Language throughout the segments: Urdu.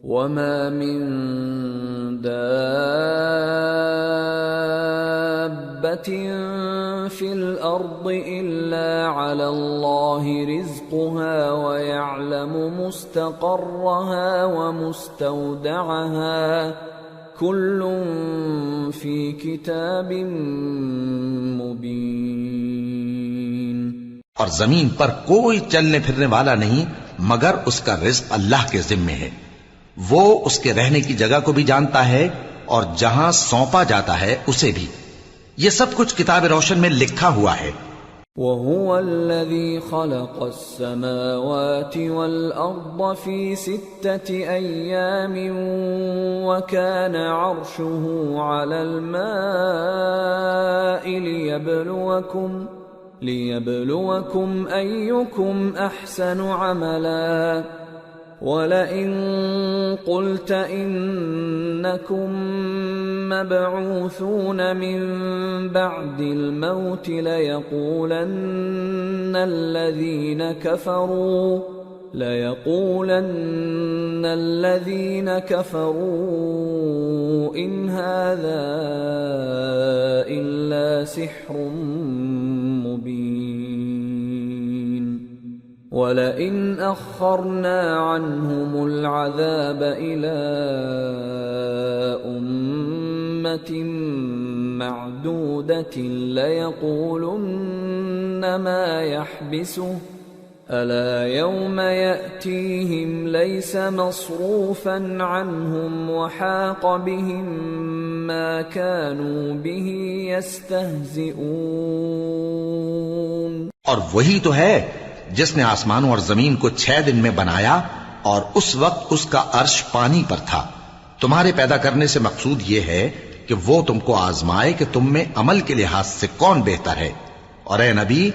وَمَا مِن دَابَّةٍ فِي الْأَرْضِ إِلَّا عَلَى اللَّهِ رِزْقُهَا وَيَعْلَمُ مُسْتَقَرَّهَا وَمُسْتَوْدَعَهَا كُلٌّ فِي كِتَابٍ مُبِينٍ۔ اور زمین پر کوئی چلنے پھرنے والا نہیں مگر اس کا رزق اللہ کے ذمے ہے۔ وہ اس کے رہنے کی جگہ کو بھی جانتا ہے اور جہاں سونپا جاتا ہے اسے بھی۔ یہ سب کچھ کتاب روشن میں لکھا ہوا ہے۔ وَهُوَ الَّذِي خَلَقَ السَّمَاوَاتِ وَالْأَرْضَ فِي 6 أَيَّامٍ وَكَانَ عَرْشُهُ عَلَى الْمَاءِ لِيَبْلُوَكُمْ أَيُّكُمْ أَحْسَنُ عَمَلًا وَلَئِن قُلْتَ إِنَّكُمْ مَبْعُوثُونَ مِنْ بَعْدِ الْمَوْتِ لَيَقُولَنَّ الَّذِينَ كَفَرُوا إِنْ هَذَا إِلَّا سِحْرٌ مُبِينٌ وَلَئِنْ أَخَّرْنَا عَنْهُمُ الْعَذَابَ إِلَىٰ أُمَّةٍ مَّعْدُودَةٍ لَيَقُولُنَّ مَا يَحْبِسُهُ أَلَا يَوْمَ يَأْتِيهِمْ لَيْسَ مَصْرُوفًا عَنْهُمْ وَحَاقَ بِهِم مَّا كَانُوا بِهِ يَسْتَهْزِئُونَ۔ اور وہی تو ہے جس نے آسمانوں اور زمین کو 6 دن میں بنایا اور اس وقت اس کا عرش پانی پر تھا۔ تمہارے پیدا کرنے سے مقصود یہ ہے کہ وہ تم کو آزمائے کہ تم میں عمل کے لحاظ سے کون بہتر ہے۔ اور اے نبی،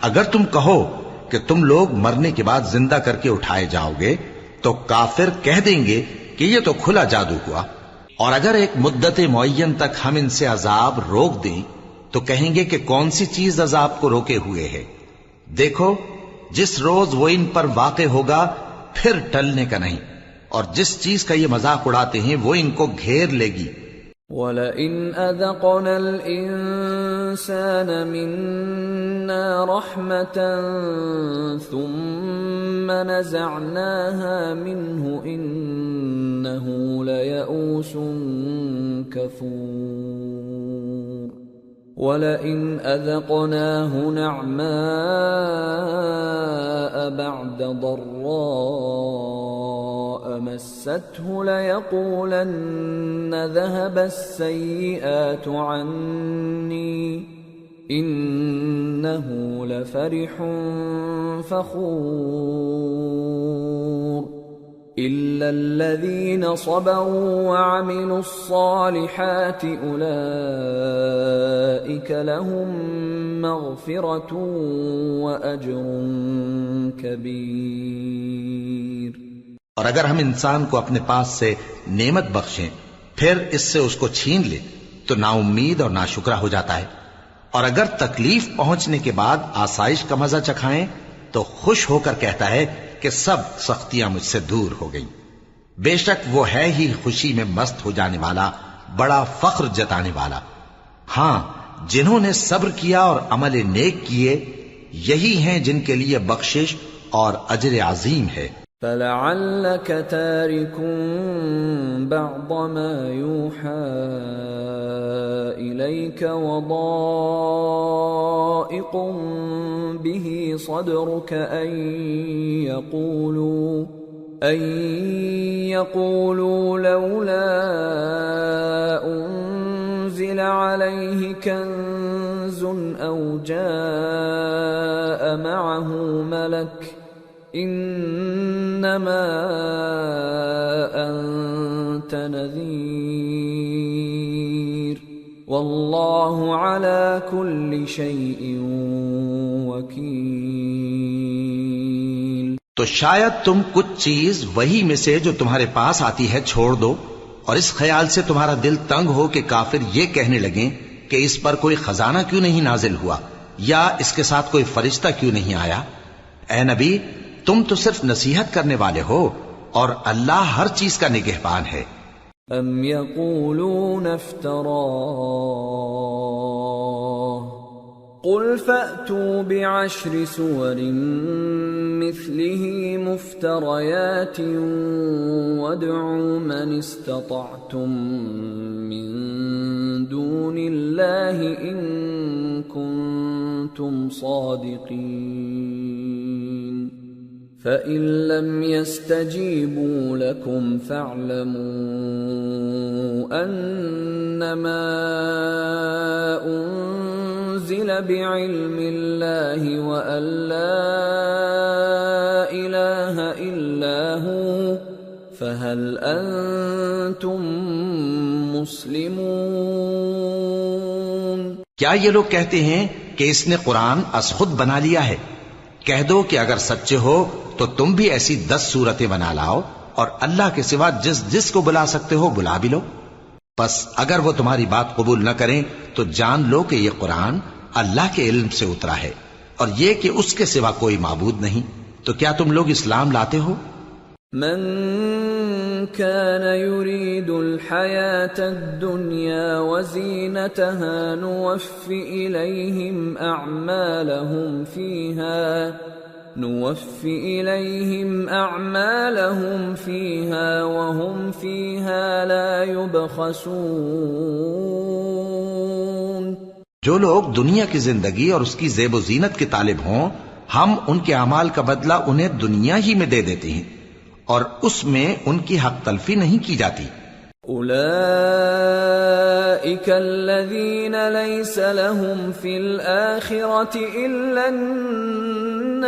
اگر تم کہو کہ تم لوگ مرنے کے بعد زندہ کر کے اٹھائے جاؤ گے تو کافر کہہ دیں گے کہ یہ تو کھلا جادو ہوا۔ اور اگر ایک مدت معین تک ہم ان سے عذاب روک دیں تو کہیں گے کہ کون سی چیز عذاب کو روکے ہوئے ہے۔ دیکھو، جس روز وہ ان پر واقع ہوگا پھر ٹلنے کا نہیں، اور جس چیز کا یہ مذاق اڑاتے ہیں وہ ان کو گھیر لے گی۔ وَلَئِنْ أَذَقْنَا الْإِنسَانَ مِنَّا رَحْمَةً ثُمَّ نَزَعْنَاهَا مِنْهُ إِنَّهُ لَيَئُوسٌ كَفُورٌ وَلَئِنْ أَذَقْنَاهُ نَعْمَاءَ بَعْدَ ضَرَّاءَ مَسَّتْهُ لَيَقُولَنَّ ذَهَبَ السَّيِّئَاتُ عَنِّي إِنَّهُ لَفَرِحٌ فَخُورٌ إِلَّا الَّذِينَ صَبَرُوا وَعَمِلُوا الصَّالِحَاتِ أُولَئِكَ لَهُم مَّغْفِرَةٌ وَأَجْرٌ كَبِيرٌ۔ اور اگر ہم انسان کو اپنے پاس سے نعمت بخشیں پھر اس سے اس کو چھین لیں تو نا امید اور ناشکرا ہو جاتا ہے، اور اگر تکلیف پہنچنے کے بعد آسائش کا مزہ چکھائیں تو خوش ہو کر کہتا ہے کہ سب سختیاں مجھ سے دور ہو گئیں۔ بے شک وہ ہے ہی خوشی میں مست ہو جانے والا، بڑا فخر جتانے والا۔ ہاں، جنہوں نے صبر کیا اور عمل نیک کیے یہی ہیں جن کے لیے بخشش اور اجر عظیم ہے۔ فَلَعَلَّكَ تَارِكٌ بَعْضَ مَا يُوحَىٰ إِلَيْكَ وَضَائِقٌ بِهِ صَدْرُكَ أَن يَقُولُوا لَوْلَا أُنزِلَ عَلَيْهِ كَنزٌ أَوْ جَاءَ مَعَهُ مَلَكٌ إِنَّمَا أَنتَ نَذِيرٌ وَاللَّهُ عَلَى كُلِّ شَيْءٍ وَكِيلٌ۔ تو شاید تم کچھ چیز وہی میں سے جو تمہارے پاس آتی ہے چھوڑ دو، اور اس خیال سے تمہارا دل تنگ ہو کہ کافر یہ کہنے لگیں کہ اس پر کوئی خزانہ کیوں نہیں نازل ہوا، یا اس کے ساتھ کوئی فرشتہ کیوں نہیں آیا۔ اے نبی، تم تو صرف نصیحت کرنے والے ہو، اور اللہ ہر چیز کا نگہبان ہے۔ ام یقولون افتراه قل فأتوا بعشر سور مثله مفتريات وادعوا من استطعتم من دون الله إن كنتم صادقين فإن لم يستجيبوا لكم فاعلموا أنما أنزل بعلم الله وأن لا إله إلا هو فهل أنتم مسلمون۔ کیا یہ لوگ کہتے ہیں کہ اس نے قرآن از خود بنا لیا ہے؟ کہہ دو کہ اگر سچے ہو تو تم بھی ایسی 10 صورتیں بنا لاؤ اور اللہ کے سوا جس جس کو بلا سکتے ہو بلا بھی لو۔ پس اگر وہ تمہاری بات قبول نہ کریں تو جان لو کہ یہ قرآن اللہ کے علم سے اترا ہے اور یہ کہ اس کے سوا کوئی معبود نہیں۔ تو کیا تم لوگ اسلام لاتے ہو؟ من كان يريد الحياة الدنيا وزينتها نوفِ إليهم أعمالهم فيها وهم فيها لا يبخسون۔ جو لوگ دنیا کی زندگی اور اس کی زیب و زینت کے طالب ہوں، ہم ان کے اعمال کا بدلہ انہیں دنیا ہی میں دے دیتے ہیں اور اس میں ان کی حق تلفی نہیں کی جاتی۔ أولئك الذين ليس لهم في الآخرة إلا النار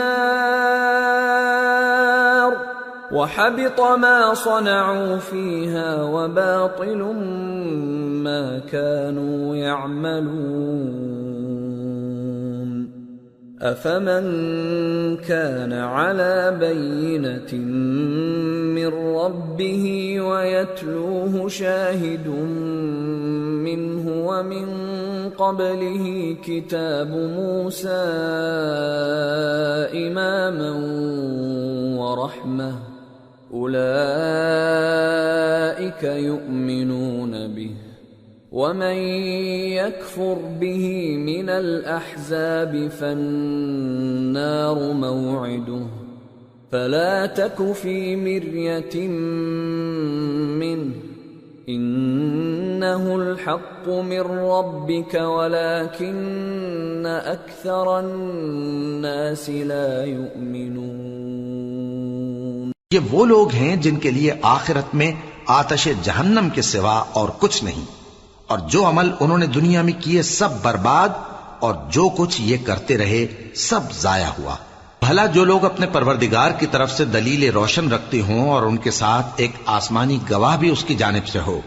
وحبط ما صنعوا فيها وباطل ما كانوا يعملون۔ أفمن كان على بينة من ربه ويتلوه شاهد منه ومن قبله كتاب موسى إماما ورحمة أولئك يؤمنون به ومن يكفر به من الأحزاب فالنار موعده فلا تك في مرية منه إنه الحق من ربك ولكن أكثر الناس لا يؤمنون۔ یہ وہ لوگ ہیں جن کے لیے آخرت میں آتش جہنم کے سوا اور کچھ نہیں، اور جو عمل انہوں نے دنیا میں کیے سب برباد، اور جو کچھ یہ کرتے رہے سب ضائع ہوا۔ بھلا جو لوگ اپنے پروردگار کی طرف سے دلیل روشن رکھتے ہوں اور ان کے ساتھ ایک آسمانی گواہ بھی اس کی جانب سے ہو،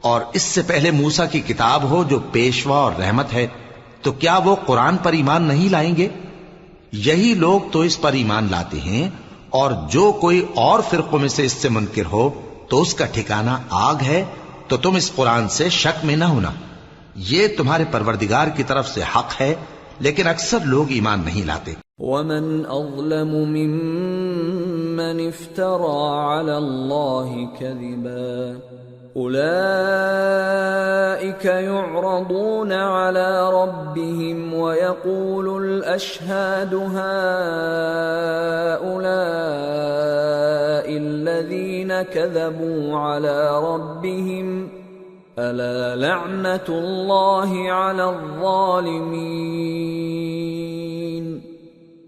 اور اس سے پہلے موسیٰ کی کتاب ہو جو پیشوا اور رحمت ہے، تو کیا وہ قرآن پر ایمان نہیں لائیں گے؟ یہی لوگ تو اس پر ایمان لاتے ہیں، اور جو کوئی اور فرقوں میں سے اس سے منکر ہو تو اس کا ٹھکانہ آگ ہے۔ تو تم اس قرآن سے شک میں نہ ہونا، یہ تمہارے پروردگار کی طرف سے حق ہے، لیکن اکثر لوگ ایمان نہیں لاتے۔ ومن أظلم ممن افترى على الله كذبا أولئك يعرضون على ربهم ويقول الأشهاد هؤلاء الذين كذبوا على ربهم ألا لعنة الله على الظالمين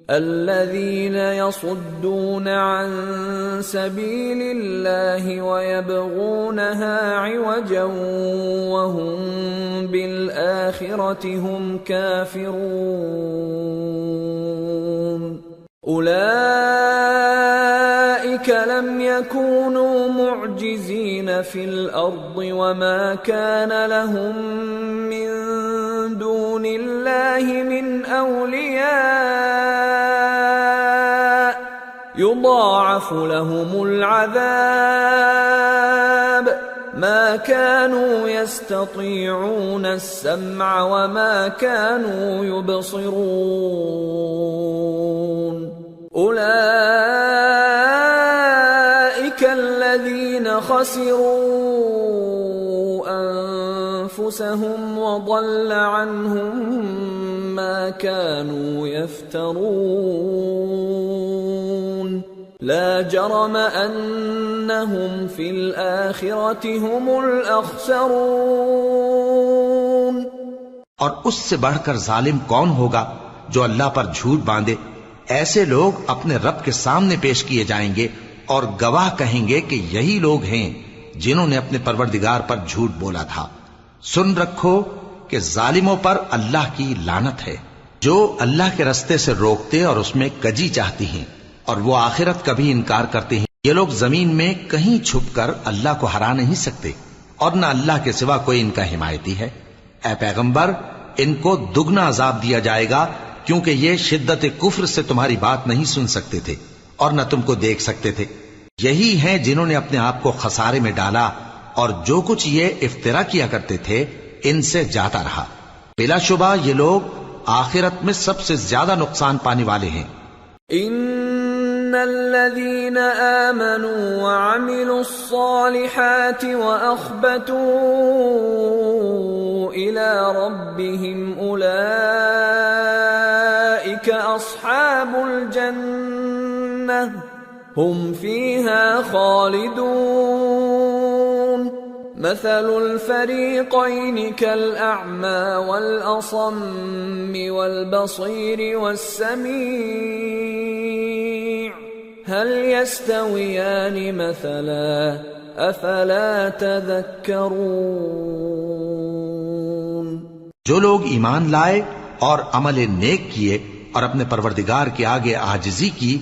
الذين يصدون عن سبيل الله ويبغونها عوجا وهم بالآخرة هم كافرون أولئك لم يكونوا معجزين في الأرض وما كان لهم من دون الله من أولياء يضاعف لهم العذاب ما كانوا يستطيعون السمع وما كانوا يبصرون أولئك خسروا أنفسهم وضل عنهم ما كانوا يفترون لا جرم أنهم في الآخرة هم الأخسرون۔ اور اس سے بڑھ کر ظالم کون ہوگا جو اللہ پر جھوٹ باندھے؟ ایسے لوگ اپنے رب کے سامنے پیش کیے جائیں گے اور گواہ کہیں گے کہ یہی لوگ ہیں جنہوں نے اپنے پروردگار پر جھوٹ بولا تھا۔ سن رکھو کہ ظالموں پر اللہ کی لعنت ہے، جو اللہ کے رستے سے روکتے اور اس میں کجی چاہتی ہیں، اور وہ آخرت کا بھی انکار کرتے ہیں۔ یہ لوگ زمین میں کہیں چھپ کر اللہ کو ہرا نہیں سکتے، اور نہ اللہ کے سوا کوئی ان کا حمایتی ہے۔ اے پیغمبر، ان کو دگنا عذاب دیا جائے گا، کیونکہ یہ شدت کفر سے تمہاری بات نہیں سن سکتے تھے اور نہ تم کو دیکھ سکتے تھے۔ یہی ہیں جنہوں نے اپنے آپ کو خسارے میں ڈالا، اور جو کچھ یہ افترا کیا کرتے تھے ان سے جاتا رہا۔ بلا شبہ یہ لوگ آخرت میں سب سے زیادہ نقصان پانے والے ہیں۔ ان الذين آمنوا وعملوا الصالحات واخبتوا الى ربهم اولئك اصحاب الجنة هم فيها خالدون مثل الفريقين كالأعمى والأصم والبصير والسميع هل يستويان مثلا أفلا تذكرون۔ جو لوگ ایمان لائے اور عمل نیک کیے اور اپنے پروردگار کے آگے عاجزی کی،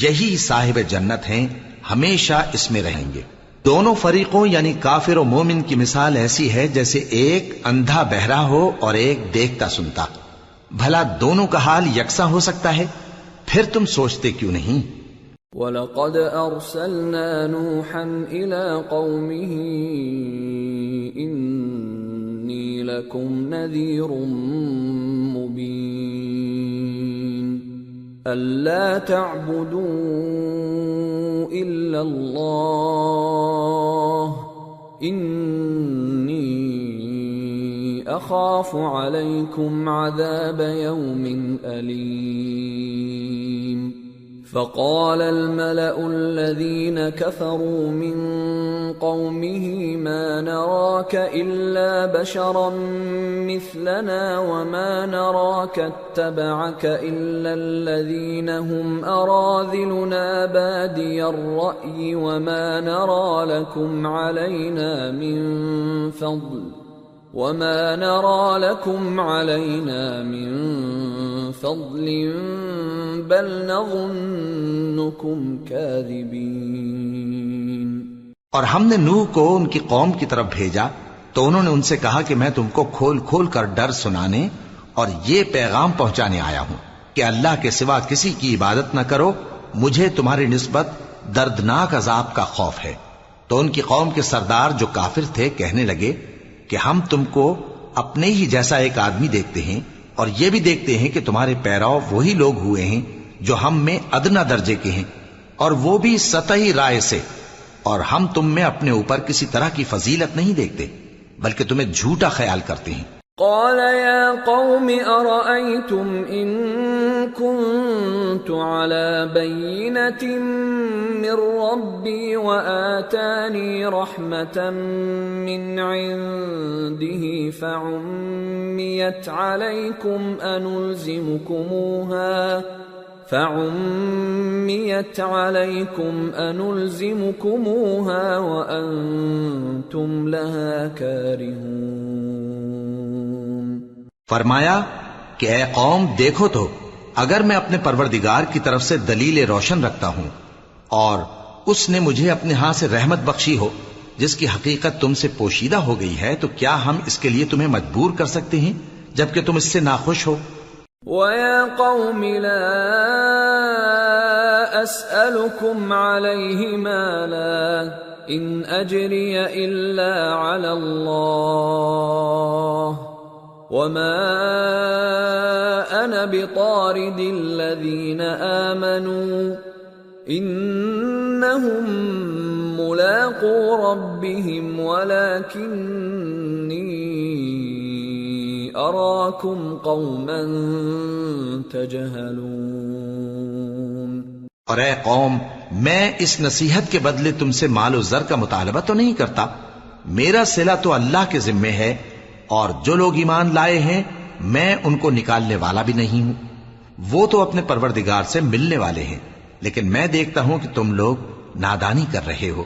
یہی صاحب جنت ہیں، ہمیشہ اس میں رہیں گے۔ دونوں فریقوں یعنی کافر و مومن کی مثال ایسی ہے جیسے ایک اندھا بہرا ہو اور ایک دیکھتا سنتا۔ بھلا دونوں کا حال یکساں ہو سکتا ہے؟ پھر تم سوچتے کیوں نہیں؟ وَلَقَدْ أَرْسَلْنَا نُوحًا إِلَىٰ قَوْمِهِ إِنِّي لَكُمْ نَذِيرٌ مُّبِينٌ أَلَّا تَعْبُدُوا إِلَّا اللَّهَ إِنِّي أَخَافُ عَلَيْكُمْ عَذَابَ يَوْمٍ أَلِيمٍ۔ فقال الملأ الذين كفروا من قومه ما نراك إلا بشرا مثلنا وما نراك اتبعك إلا الذين هم أراذلنا بادي الرأي وما نرى لكم علينا من فضل بل نظنكم كاذبين۔ اور ہم نے نوح کو ان کی قوم کی طرف بھیجا تو انہوں نے ان سے کہا کہ میں تم کو کھول کھول کر ڈر سنانے اور یہ پیغام پہنچانے آیا ہوں کہ اللہ کے سوا کسی کی عبادت نہ کرو، مجھے تمہاری نسبت دردناک عذاب کا خوف ہے۔ تو ان کی قوم کے سردار جو کافر تھے کہنے لگے کہ ہم تم کو اپنے ہی جیسا ایک آدمی دیکھتے ہیں اور یہ بھی دیکھتے ہیں کہ تمہارے پیرو وہی لوگ ہوئے ہیں جو ہم میں ادنا درجے کے ہیں، اور وہ بھی سطحی رائے سے، اور ہم تم میں اپنے اوپر کسی طرح کی فضیلت نہیں دیکھتے بلکہ تمہیں جھوٹا خیال کرتے ہیں۔ قال يا قوم أرأيتم إن كنت على بينة من ربي وآتاني رحمة من عنده فعميت عليكم أنلزمكموها وأنتم لها كارهون۔ فرمایا کہ اے قوم دیکھو تو، اگر میں اپنے پروردگار کی طرف سے دلیل روشن رکھتا ہوں اور اس نے مجھے اپنے ہاں سے رحمت بخشی ہو جس کی حقیقت تم سے پوشیدہ ہو گئی ہے، تو کیا ہم اس کے لیے تمہیں مجبور کر سکتے ہیں جبکہ تم اس سے ناخوش ہو؟ وَيَا قَوْمِ لَا أَسْأَلُكُمْ عَلَيْهِ مَالًا إِنْ أَجْرِيَ إِلَّا عَلَى اللَّهِ وَمَا أَنَا بِطَارِدِ الَّذِينَ آمَنُوا إِنَّهُمْ ملاقو ربهم ولكني أراكم قوما تجهلون۔ اور اے قوم، میں اس نصیحت کے بدلے تم سے مال و زر کا مطالبہ تو نہیں کرتا، میرا صلہ تو اللہ کے ذمے ہے، اور جو لوگ ایمان لائے ہیں میں ان کو نکالنے والا بھی نہیں ہوں، وہ تو اپنے پروردگار سے ملنے والے ہیں، لیکن میں دیکھتا ہوں کہ تم لوگ نادانی کر رہے ہو۔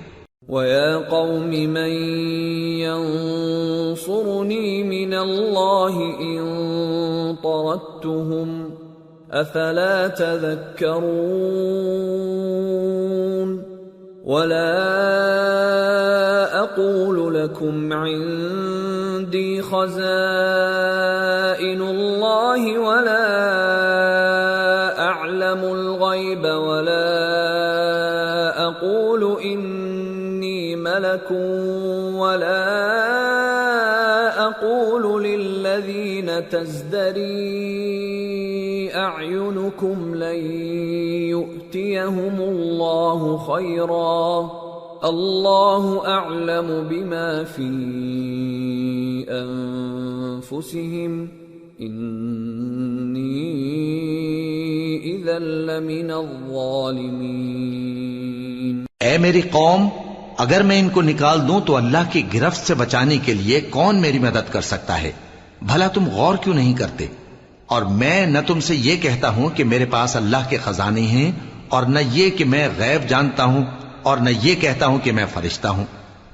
وَيَا قَوْمِ مَنْ يَنصُرُنِي مِنَ اللَّهِ إِن طَرَدتُّهُمْ أَفَلَا تَذَكَّرُونَ وَلَا أَقُولُ لَكُمْ عِندِي خَزَائِنُ اللَّهِ وَلَا أَعْلَمُ الْغَيْبَ وَلَا أَقُولُ إِنِّي مَلَكٌ وَلَا أَقُولُ لِلَّذِينَ تَزْدَرِي أَعْيُنُكُمْ لَن يُؤْتِيَهُمُ اللَّهُ خَيْرًا اللَّهُ أَعْلَمُ بِمَا فِي أَنفُسِهِمْ إِنِّي إِذًا لَّمِنَ الظَّالِمِينَ۔ اے میری قوم، اگر میں ان کو نکال دوں تو اللہ کی گرفت سے بچانے کے لیے کون میری مدد کر سکتا ہے؟ بھلا تم غور کیوں نہیں کرتے؟ اور میں نہ تم سے یہ کہتا ہوں کہ میرے پاس اللہ کے خزانے ہیں، اور نہ یہ کہ میں غیب جانتا ہوں، اور نہ یہ کہتا ہوں کہ میں فرشتہ ہوں،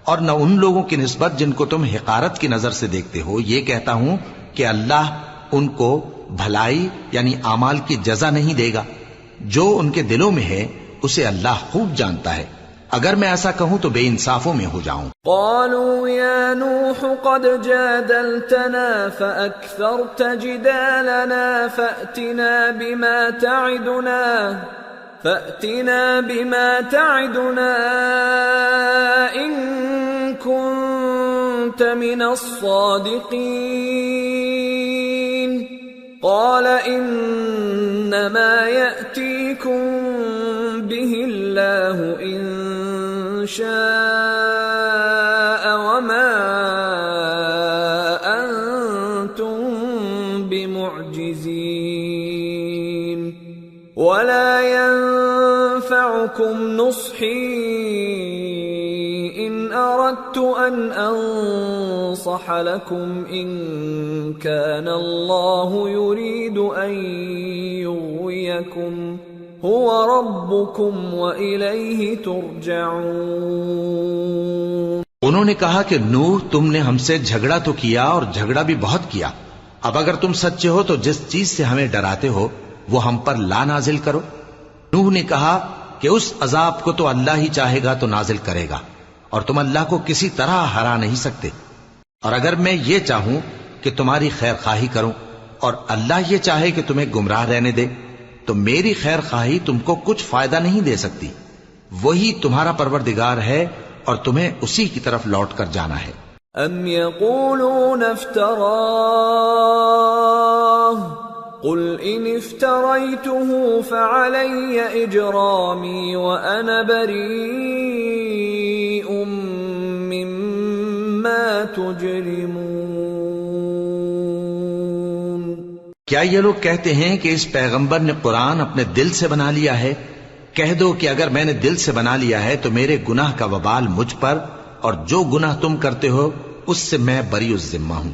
اور نہ ان لوگوں کی نسبت جن کو تم حقارت کی نظر سے دیکھتے ہو یہ کہتا ہوں کہ اللہ ان کو بھلائی یعنی اعمال کی جزا نہیں دے گا۔ جو ان کے دلوں میں ہے اسے اللہ خوب جانتا ہے، اگر میں ایسا کہوں تو بے انصافوں میں ہو جاؤں۔ قالوا يا نوح قد جادلتنا فأكثرت جدالنا فأتنا بما تعدنا إن كنت من الصادقين قال إنما يأتيكم به الله إن شاء وما أنتم بمعجزين ولا ينفعكم نصحي إن أردت أن أنصح لكم إن كان الله يريد أن يغويكم هو ربكم وإليه ترجعون۔ انہوں نے کہا کہ نوح، تم نے ہم سے جھگڑا تو کیا اور جھگڑا بھی بہت کیا، اب اگر تم سچے ہو تو جس چیز سے ہمیں ڈراتے ہو وہ ہم پر لا نازل کرو۔ نوح نے کہا کہ اس عذاب کو تو اللہ ہی چاہے گا تو نازل کرے گا، اور تم اللہ کو کسی طرح ہرا نہیں سکتے، اور اگر میں یہ چاہوں کہ تمہاری خیر خواہی کروں اور اللہ یہ چاہے کہ تمہیں گمراہ رہنے دے تو میری خیر خواہی تم کو کچھ فائدہ نہیں دے سکتی، وہی تمہارا پروردگار ہے اور تمہیں اسی کی طرف لوٹ کر جانا ہے۔ ام یقولون افتراہ قل ان افتریته فعلی اجرامی وانا بریء مما تجرمون۔ کیا یہ لوگ کہتے ہیں کہ اس پیغمبر نے قرآن اپنے دل سے بنا لیا ہے؟ کہہ دو کہ اگر میں نے دل سے بنا لیا ہے تو میرے گناہ کا وبال مجھ پر، اور جو گناہ تم کرتے ہو اس سے میں بری الذمہ ہوں۔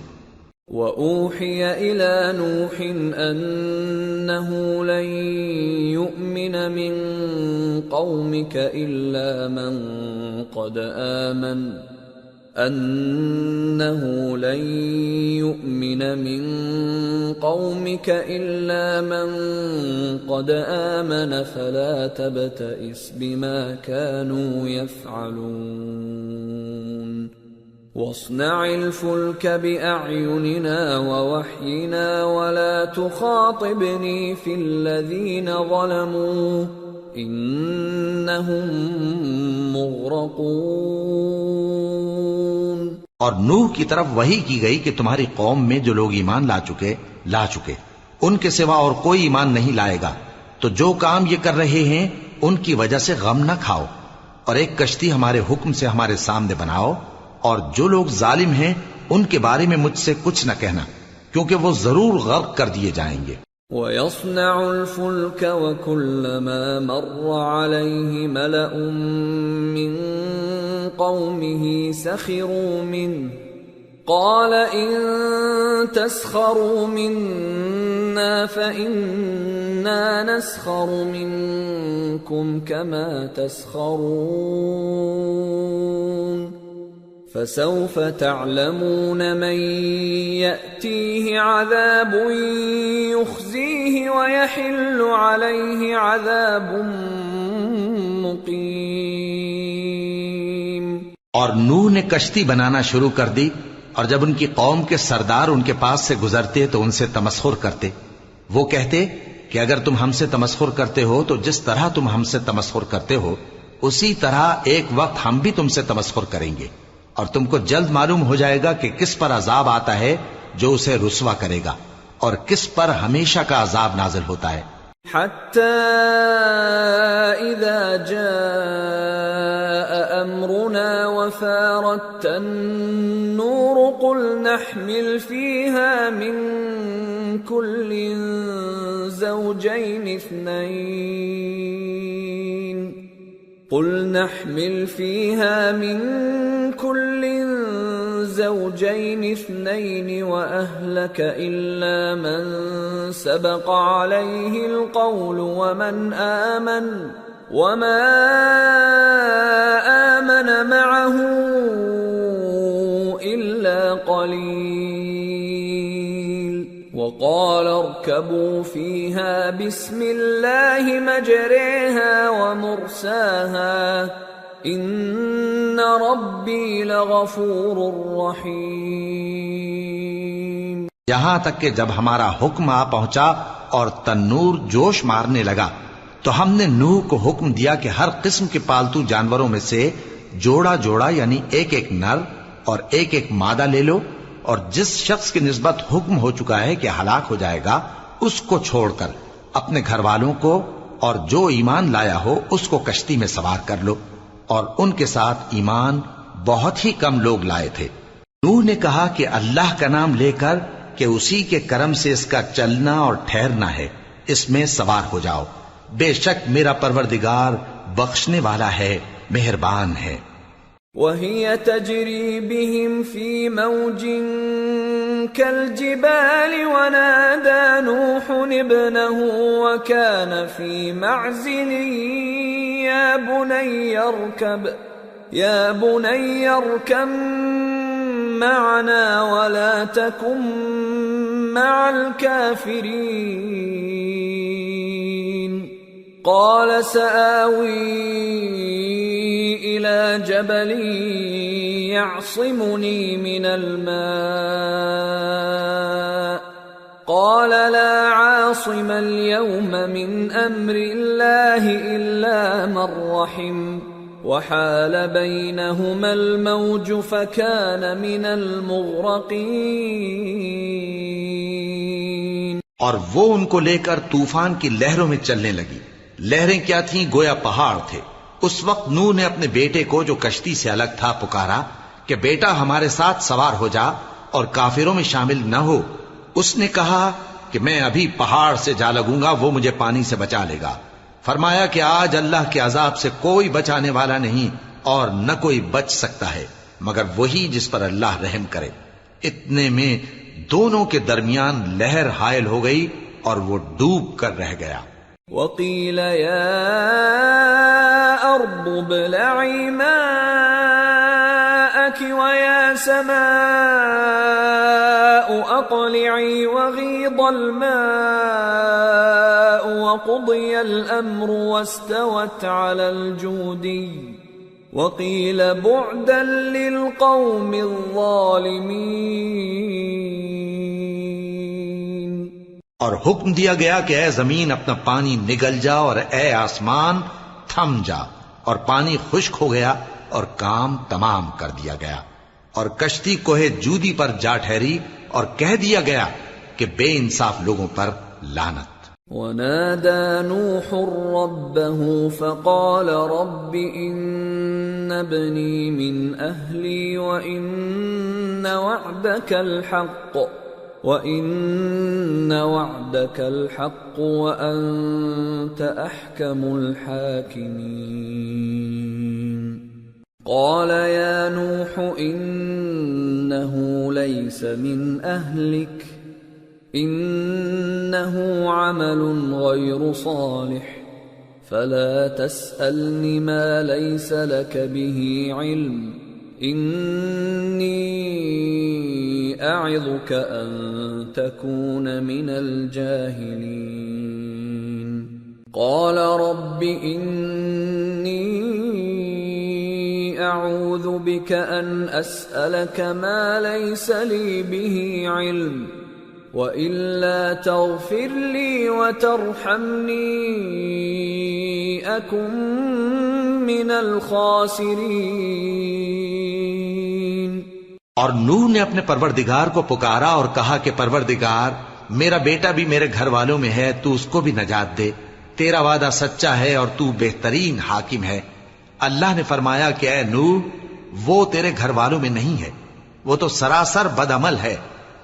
وَأُوحِيَ إِلَى نُوحٍ أَنَّهُ لَن يُؤْمِنَ مِن قَوْمِكَ إِلَّا مَن قَدْ آمَنَ فَلَا تَبْتَئِسْ بِمَا كَانُوا يَفْعَلُونَ وَاصْنَعِ الْفُلْكَ بِأَعْيُنِنَا وَوَحْيِنَا وَلَا تُخَاطِبْنِي فِي الَّذِينَ ظَلَمُوا إِنَّهُمْ مُغْرَقُونَ۔ اور نوح کی طرف وحی کی گئی کہ تمہاری قوم میں جو لوگ ایمان لا چکے ان کے سوا اور کوئی ایمان نہیں لائے گا، تو جو کام یہ کر رہے ہیں ان کی وجہ سے غم نہ کھاؤ، اور ایک کشتی ہمارے حکم سے ہمارے سامنے بناؤ، اور جو لوگ ظالم ہیں ان کے بارے میں مجھ سے کچھ نہ کہنا، کیونکہ وہ ضرور غرق کر دیے جائیں گے۔ وَيَصْنَعُ الْفُلْكَ وَكُلَّمَا مَرَّ عَلَيْهِ مَلَأٌ مِّن قَوْمِهِ سَخِرُوا مِنْهُ قَالَ إِن تَسْخَرُوا مِنَّا فَإِنَّا نَسْخَرُ مِنكُمْ كَمَا تَسْخَرُونَ فَسَوْفَ تَعْلَمُونَ مَن يَأْتِيهِ عَذَابٌ يُخْزِيهِ وَيَحِلُّ عَلَيْهِ عَذَابٌ مُقِيمٌ۔ اور نوح نے کشتی بنانا شروع کر دی، اور جب ان کی قوم کے سردار ان کے پاس سے گزرتے تو ان سے تمسخر کرتے۔ وہ کہتے کہ اگر تم ہم سے تمسخر کرتے ہو تو جس طرح تم ہم سے تمسخر کرتے ہو اسی طرح ایک وقت ہم بھی تم سے تمسخر کریں گے، اور تم کو جلد معلوم ہو جائے گا کہ کس پر عذاب آتا ہے جو اسے رسوا کرے گا، اور کس پر ہمیشہ کا عذاب نازل ہوتا ہے۔ حتى إذا جاء أمرنا وفارت النور قل نحمل فيها من كل زوجين اثنين وأهلك إلا من سبق عليه القول وما آمن معه إلا قليل وقال اركبوا فيها بسم الله مجريها ومرساها إن ربي لغفور رحيم۔ یہاں تک کہ جب ہمارا حکم آ پہنچا اور تنور جوش مارنے لگا تو ہم نے نوح کو حکم دیا کہ ہر قسم کے پالتو جانوروں میں سے جوڑا جوڑا یعنی ایک ایک نر اور ایک ایک مادہ لے لو، اور جس شخص کی نسبت حکم ہو چکا ہے کہ ہلاک ہو جائے گا اس کو چھوڑ کر اپنے گھر والوں کو اور جو ایمان لایا ہو اس کو کشتی میں سوار کر لو، اور ان کے ساتھ ایمان بہت ہی کم لوگ لائے تھے۔ نوح نے کہا کہ اللہ کا نام لے کر کہ اسی کے کرم سے اس کا چلنا اور ٹھہرنا ہے، اس میں سوار ہو جاؤ، بے شک میرا پروردگار بخشنے والا ہے، مہربان ہے۔ وَهِيَ تَجْرِي بِهِمْ فِي مَوْجٍ كَالْجِبَالِ وَنَادَى نُوحٌ ابْنَهُ وَكَانَ فِي مَعْزِلٍ يَا بُنَيَّ ارْكَبْ مَعَنَا وَلَا تَكُنْ مَعَ الْكَافِرِينَ قَالَ سَآوِي إِلَى جَبَلٍ يَعْصِمُنِي مِنَ الْمَاءِ قَالَ لَا عَاصِمَ الْيَوْمَ مِنْ أَمْرِ اللَّهِ إِلَّا مَنْ رَحِمَ وَحَالَ بَيْنَهُمَا الْمَوْجُ فَكَانَ مِنَ الْمُغْرَقِينَ۔ اور وہ ان کو لے کر طوفان کی لہروں میں چلنے لگی۔ لہریں کیا تھیں؟ گویا پہاڑ تھے۔ اس وقت نوح نے اپنے بیٹے کو جو کشتی سے الگ تھا پکارا کہ بیٹا ہمارے ساتھ سوار ہو جا اور کافروں میں شامل نہ ہو۔ اس نے کہا کہ میں ابھی پہاڑ سے جا لگوں گا، وہ مجھے پانی سے بچا لے گا۔ فرمایا کہ آج اللہ کے عذاب سے کوئی بچانے والا نہیں اور نہ کوئی بچ سکتا ہے مگر وہی جس پر اللہ رحم کرے۔ اتنے میں دونوں کے درمیان لہر حائل ہو گئی اور وہ ڈوب کر رہ گیا۔ وَقِيلَ يَا أَرْضُ ابْلَعِي مَاءَكِ وَيَا سَمَاءُ أَقْلِعِي وَغِيضَ الْمَاءُ وَقُضِيَ الْأَمْرُ وَاسْتَوَتْ عَلَى الْجُودِيِّ وَقِيلَ بُعْدًا لِلْقَوْمِ الظَّالِمِينَ۔ اور حکم دیا گیا کہ اے زمین اپنا پانی نگل جا اور اے آسمان تھم جا، اور پانی خشک ہو گیا اور کام تمام کر دیا گیا، اور کشتی کوہ جودی پر جا ٹھہری اور کہہ دیا گیا کہ بے انصاف لوگوں پر لعنت۔ ونادى نوح ربه فقال رب إن ابني من أهلي وإن وعدك الحق وأنت أحكم الحاكمين قال يا نوح إنه ليس من أهلك إنه عمل غير صالح فلا تسألني ما ليس لك به علم إني أعظك أن تكون من الجاهلين قال رب إني أعوذ بك أن أسألك ما ليس لي به علم وإلا تغفر لي وترحمني أكن من الخاسرين۔ اور نوح نے اپنے پروردگار کو پکارا اور کہا کہ پروردگار میرا بیٹا بھی میرے گھر والوں میں ہے، تو اس کو بھی نجات دے، تیرا وعدہ سچا ہے اور تو بہترین حاکم ہے۔ اللہ نے فرمایا کہ اے نوح وہ تیرے گھر والوں میں نہیں ہے، وہ تو سراسر بد عمل ہے،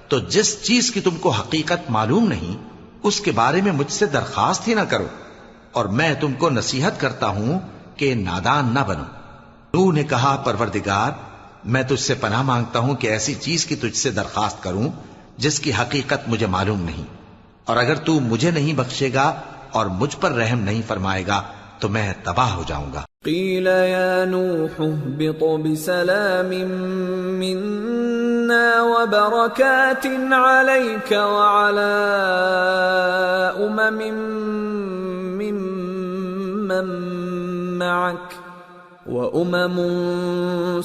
تو جس چیز کی تم کو حقیقت معلوم نہیں اس کے بارے میں مجھ سے درخواست ہی نہ کرو، اور میں تم کو نصیحت کرتا ہوں کہ نادان نہ بنو۔ نوح نے کہا پروردگار میں تجھ سے پناہ مانگتا ہوں کہ ایسی چیز کی تجھ سے درخواست کروں جس کی حقیقت مجھے معلوم نہیں، اور اگر تو مجھے نہیں بخشے گا اور مجھ پر رحم نہیں فرمائے گا تو میں تباہ ہو جاؤں گا۔ قیل یا نوح اهبط بسلام منا وبرکات علیک وعلی ممن معک وأمم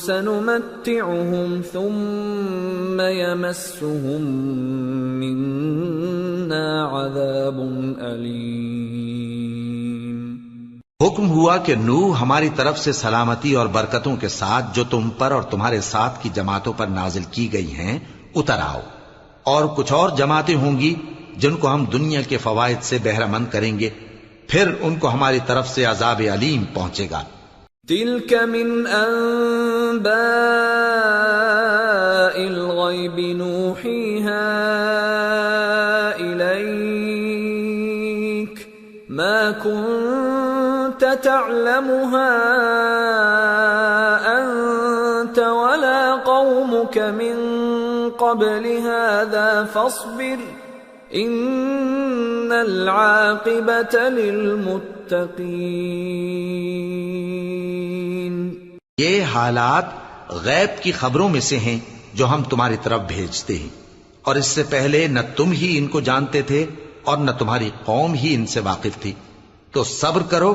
سنمتعهم ثم يمسهم منا عذاب أليم۔ حکم ہوا کہ نوح ہماری طرف سے سلامتی اور برکتوں کے ساتھ جو تم پر اور تمہارے ساتھ کی جماعتوں پر نازل کی گئی ہیں اتر آؤ، اور کچھ اور جماعتیں ہوں گی جن کو ہم دنیا کے فوائد سے بہرہ مند کریں گے، پھر ان کو ہماری طرف سے عذاب علیم پہنچے گا۔ تلك من أنباء الغيب نوحيها إليك ما كنت تعلمها أنت ولا قومك من قبل هذا فاصبر إن العاقبة للمتقين۔ یہ حالات غیب کی خبروں میں سے ہیں جو ہم تمہاری طرف بھیجتے ہیں، اور اس سے پہلے نہ تم ہی ان کو جانتے تھے اور نہ تمہاری قوم ہی ان سے واقف تھی، تو صبر کرو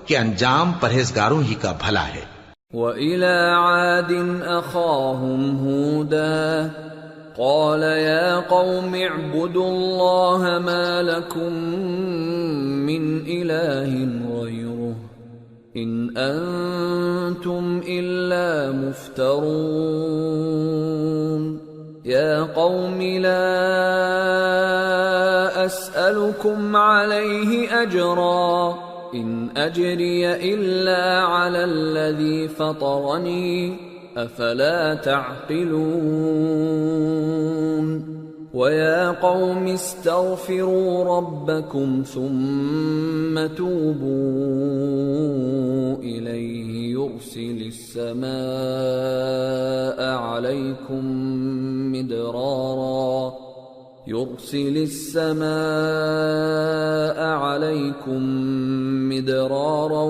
کہ انجام پرہیزگاروں ہی کا بھلا ہے۔ وَإِلَى عَادٍ أَخَاهُمْ هُودًا قَالَ يَا قَوْمِ اعْبُدُوا اللَّهَ مَا لَكُمْ مِنْ إِلَٰهٍ غَيْرُهُ إِنْ أَنْتُمْ إِلَّا مُفْتَرُونَ يَا قَوْمِ لَا أَسْأَلُكُمْ عَلَيْهِ أَجْرًا إِنْ أَجْرِيَ إِلَّا عَلَى الَّذِي فَطَرَنِي أَفَلَا تَعْقِلُونَ وَيَا قَوْمِ اسْتَغْفِرُوا رَبَّكُمْ ثُمَّ تُوبُوا إِلَيْهِ يُرْسِلِ السَّمَاءَ عَلَيْكُمْ مِدْرَارًا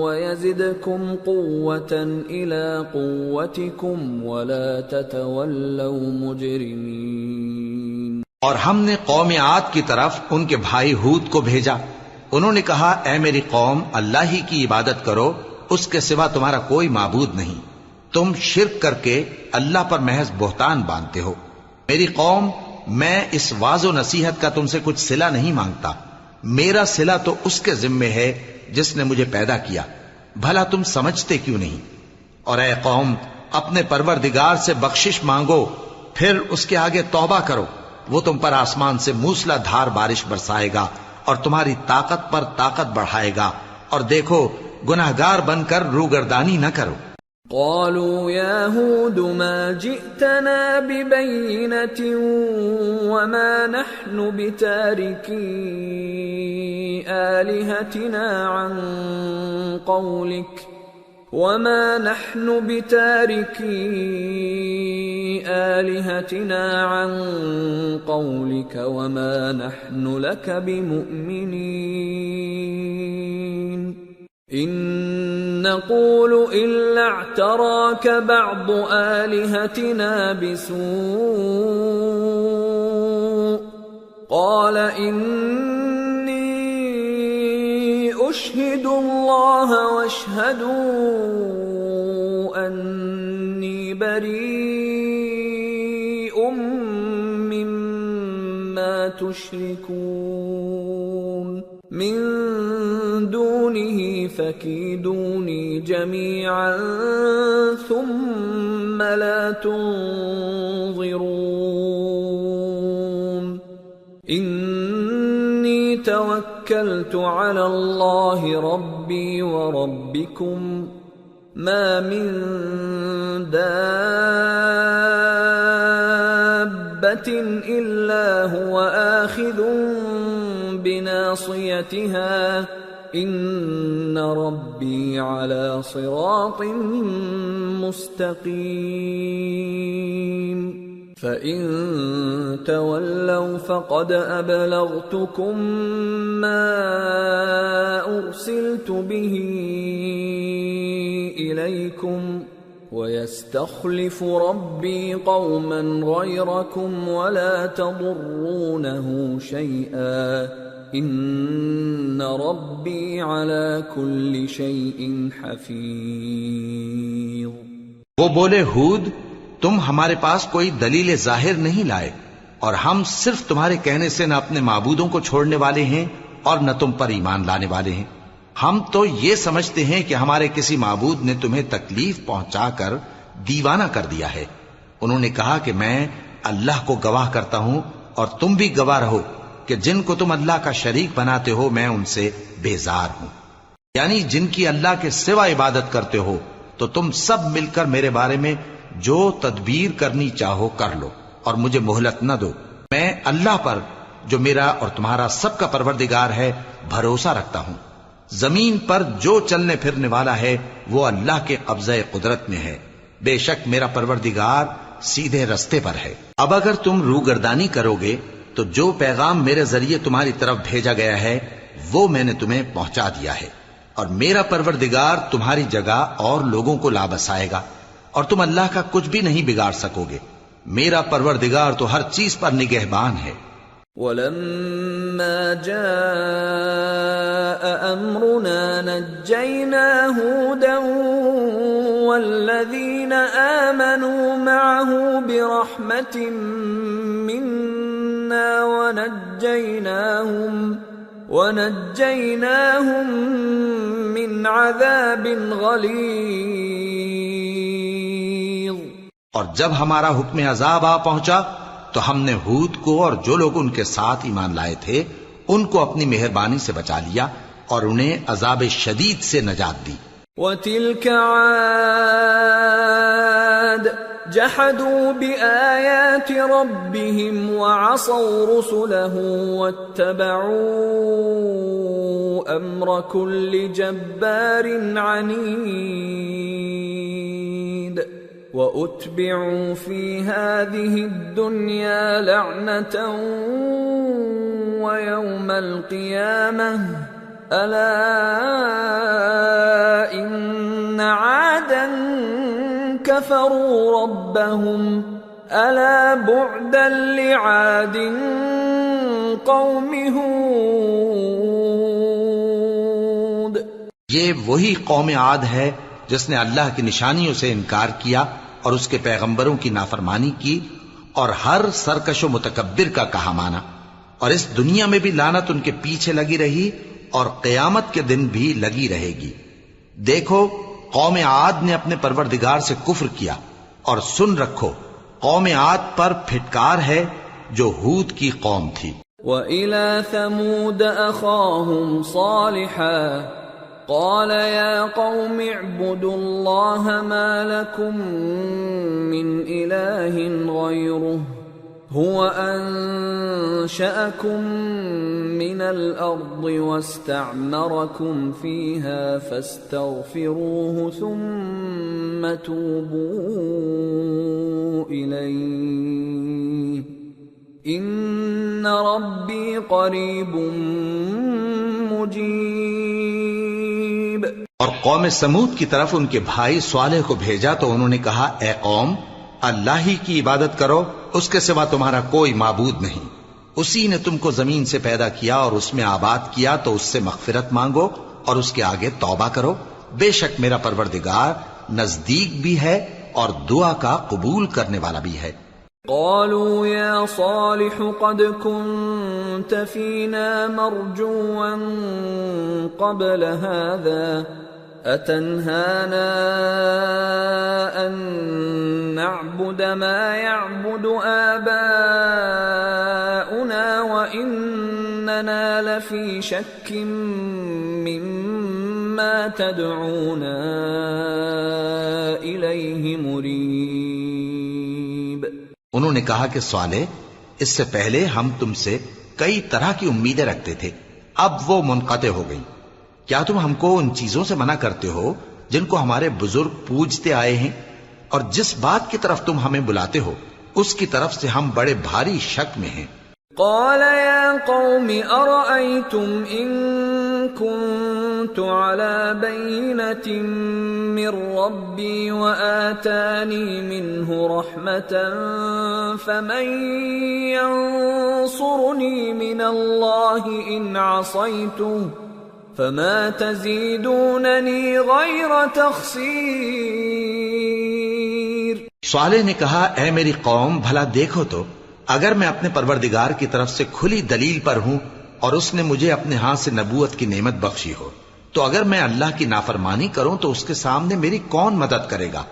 وَيَزِدْكُمْ قُوَّةً إِلَى قُوَّتِكُمْ وَلَا تَتَوَلَّوْا مُجْرِمِينَ۔ اور ہم نے قوم عاد کی طرف ان کے بھائی ہود کو بھیجا، انہوں نے کہا اے میری قوم اللہ ہی کی عبادت کرو، اس کے سوا تمہارا کوئی معبود نہیں، تم شرک کر کے اللہ پر محض بہتان باندھتے ہو۔ میری قوم میں اس واعظ و نصیحت کا تم سے کچھ صلہ نہیں مانگتا، میرا صلہ تو اس کے ذمے ہے جس نے مجھے پیدا کیا، بھلا تم سمجھتے کیوں نہیں؟ اور اے قوم اپنے پروردگار سے بخشش مانگو، پھر اس کے آگے توبہ کرو، وہ تم پر آسمان سے موسلا دھار بارش برسائے گا اور تمہاری طاقت پر طاقت بڑھائے گا، اور دیکھو گناہگار بن کر روگردانی نہ کرو۔ قالوا يا هود ما جئتنا ببينة وما نحن بتاركي آلهتنا عن قولك وما نحن لك بمؤمنين إن نقول إلا اعتراك بعض آلهتنا بسوء قال إني أشهد الله واشهدوا أني بريء مما تشركون من دونه فكيدوني جميعا ثم لا تنظرون إني توكلت على الله ربي وربكم ما من دابة إلا هو آخذ بناصيتها إن ربي على صراط مستقيم فإن تولوا فقد أبلغتكم ما أرسلت به إليكم ويستخلف ربي قوما غيركم ولا تضرونه شيئا ان ربی علی کل شیء حفیظ۔ وہ بولے ہود تم ہمارے پاس کوئی دلیل ظاہر نہیں لائے، اور ہم صرف تمہارے کہنے سے نہ اپنے معبودوں کو چھوڑنے والے ہیں اور نہ تم پر ایمان لانے والے ہیں۔ ہم تو یہ سمجھتے ہیں کہ ہمارے کسی معبود نے تمہیں تکلیف پہنچا کر دیوانہ کر دیا ہے۔ انہوں نے کہا کہ میں اللہ کو گواہ کرتا ہوں اور تم بھی گواہ رہو کہ جن کو تم اللہ کا شریک بناتے ہو میں ان سے بیزار ہوں، یعنی جن کی اللہ کے سوا عبادت کرتے ہو، تو تم سب مل کر میرے بارے میں جو تدبیر کرنی چاہو کر لو اور مجھے مہلت نہ دو۔ میں اللہ پر جو میرا اور تمہارا سب کا پروردگار ہے بھروسہ رکھتا ہوں۔ زمین پر جو چلنے پھرنے والا ہے وہ اللہ کے قبضہ قدرت میں ہے، بے شک میرا پروردگار سیدھے رستے پر ہے۔ اب اگر تم روگردانی کرو گے تو جو پیغام میرے ذریعے تمہاری طرف بھیجا گیا ہے وہ میں نے تمہیں پہنچا دیا ہے، اور میرا پروردگار تمہاری جگہ اور لوگوں کو لا بسائے گا، اور تم اللہ کا کچھ بھی نہیں بگاڑ سکو گے۔ میرا پروردگار تو ہر چیز پر نگہبان ہے۔ وَلَمَّا جَاءَ أَمْرُنَا نَجَّيْنَا هُودًا وَالَّذِينَ آمَنُوا مَعَهُ بِرَحْمَةٍ مِنَّا وَنَجَّيْنَاهُمْ مِنْ عَذَابٍ غَلِيظٍ۔ اور جب ہمارا حکم عذاب آ پہنچا تو ہم نے ہود کو اور جو لوگ ان کے ساتھ ایمان لائے تھے ان کو اپنی مہربانی سے بچا لیا اور انہیں عذاب شدید سے نجات دی۔ وَتِلْكَ عَادٌ جَحَدُوا بِآيَاتِ رَبِّهِمْ وَعَصَوْا رُسُلَهُ وَاتَّبَعُوا أَمْرَ كُلِّ جَبَّارٍ عَنِيدٍ وَأُتْبِعُوا فِي هَذِهِ الدُّنْيَا لَعْنَةً وَيَوْمَ الْقِيَامَةِ أَلَا إِنَّ عَادًا كَفَرُوا رَبَّهُمْ أَلَا بُعْدًا لِعَادٍ قَوْمِ هُودٍ۔ یہ وہی قوم عاد ہے جس نے اللہ کی نشانیوں سے انکار کیا اور اس کے پیغمبروں کی نافرمانی کی اور ہر سرکش و متکبر کا کہا مانا، اور اس دنیا میں بھی لعنت ان کے پیچھے لگی رہی اور قیامت کے دن بھی لگی رہے گی۔ دیکھو قوم عاد نے اپنے پروردگار سے کفر کیا، اور سن رکھو قوم عاد پر پھٹکار ہے جو ہود کی قوم تھی۔ وَإِلَى ثَمُودَ أَخَاهُمْ صَالِحًا قَالَ يَا قَوْمِ اعْبُدُوا اللَّهَ مَا لَكُمْ مِنْ إِلَٰهٍ غَيْرُهُ هُوَ أَنشَأَكُم مِّنَ الْأَرْضِ وَاسْتَعْمَرَكُمْ فِيهَا فَاسْتَغْفِرُوهُ ثُمَّ تُوبُوا إِلَيْهِ إِنَّ رَبِّي قَرِيبٌ مُجِيبٌ۔ اور قوم سمود کی طرف ان کے بھائی صالح کو بھیجا تو انہوں نے کہا، اے قوم، اللہ ہی کی عبادت کرو، اس کے سوا تمہارا کوئی معبود نہیں۔ اسی نے تم کو زمین سے پیدا کیا اور اس میں آباد کیا، تو اس سے مغفرت مانگو اور اس کے آگے توبہ کرو۔ بے شک میرا پروردگار نزدیک بھی ہے اور دعا کا قبول کرنے والا بھی ہے۔ قالوا يا صالح قد كنت فينا مرجوا قبل هذا أتنهانا أن نعبد ما يعبد آباؤنا وإننا لفي شك مما تدعونا إليه مريب۔ انہوں نے کہا کہ صالح، اس سے پہلے ہم تم سے کئی طرح کی امیدیں رکھتے تھے، اب وہ منقطع ہو گئی۔ کیا تم ہم کو ان چیزوں سے منع کرتے ہو جن کو ہمارے بزرگ پوجتے آئے ہیں؟ اور جس بات کی طرف تم ہمیں بلاتے ہو اس کی طرف سے ہم بڑے بھاری شک میں ہیں۔ قال يا قوم أرأيتم إن كنت على بينة من ربي وآتاني منه رحمة فمن ينصرني من الله إن عصيته فما تزيدونني غير تخسير۔ صالح نے کہا، اے میری قوم، بھلا دیکھو تو، اگر میں اپنے پروردگار کی طرف سے کھلی دلیل پر ہوں اور اس نے مجھے اپنے ہاتھ سے نبوت کی نعمت بخشی ہو، تو اگر میں اللہ کی نافرمانی کروں تو اس کے سامنے میری کون مدد کرے گا؟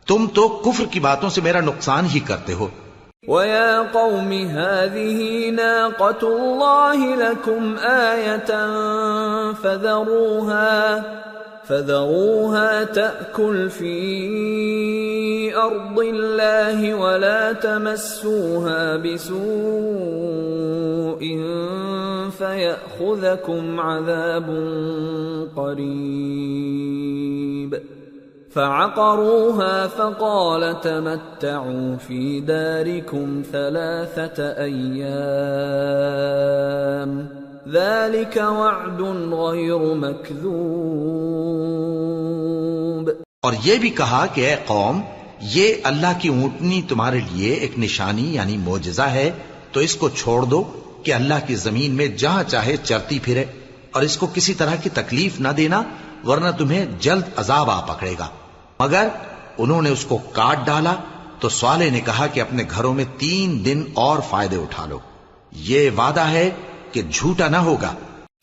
تم تو کفر کی باتوں سے میرا نقصان ہی کرتے ہو۔ وَيَا قَوْمِ هَٰذِهِ نَاقَةُ اللَّهِ لَكُمْ آيَةً فَذَرُوهَا تَأْكُلْ فِي أَرْضِ اللَّهِ وَلَا تَمَسُّوهَا بِسُوءٍ فَيَأْخُذَكُمْ عَذَابٌ قَرِيبٌ۔ فَعَقَرُوهَا فَقَالَ تَمَتَّعُوا فِي دَارِكُمْ 3 أَيَّامٍ ذَلِكَ وَعْدٌ غَيْرُ مَكْذُوبٍ۔ اور یہ بھی کہا کہ اے قوم، یہ اللہ کی اونٹنی تمہارے لیے ایک نشانی یعنی معجزہ ہے، تو اس کو چھوڑ دو کہ اللہ کی زمین میں جہاں چاہے چرتی پھرے، اور اس کو کسی طرح کی تکلیف نہ دینا ورنہ تمہیں جلد عذاب آ پکڑے گا۔ مگر انہوں نے اس کو کاٹ ڈالا تو صالح نے کہا کہ اپنے گھروں میں 3 دن اور فائدے اٹھا لو، یہ وعدہ ہے کہ جھوٹا نہ ہوگا۔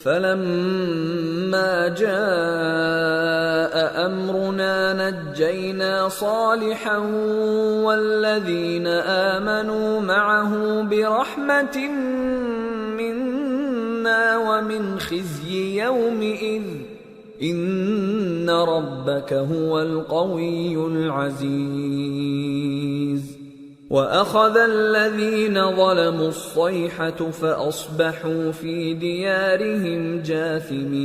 فَلَمَّا جَاءَ أَمْرُنَا نَجَّيْنَا صَالِحًا وَالَّذِينَ آمَنُوا مَعَهُ بِرَحْمَةٍ مِنَّا وَمِنْ خِزْيِ يَوْمِئِذٍ إِنَّ رَبَّكَ هُوَ الْقَوِيُّ الْعَزِيزُ۔ وَأَخَذَ الَّذِينَ ظَلَمُوا الصَّيْحَةُ فَأَصْبَحُوا فِي دِيَارِهِمْ جَاثِمِينَ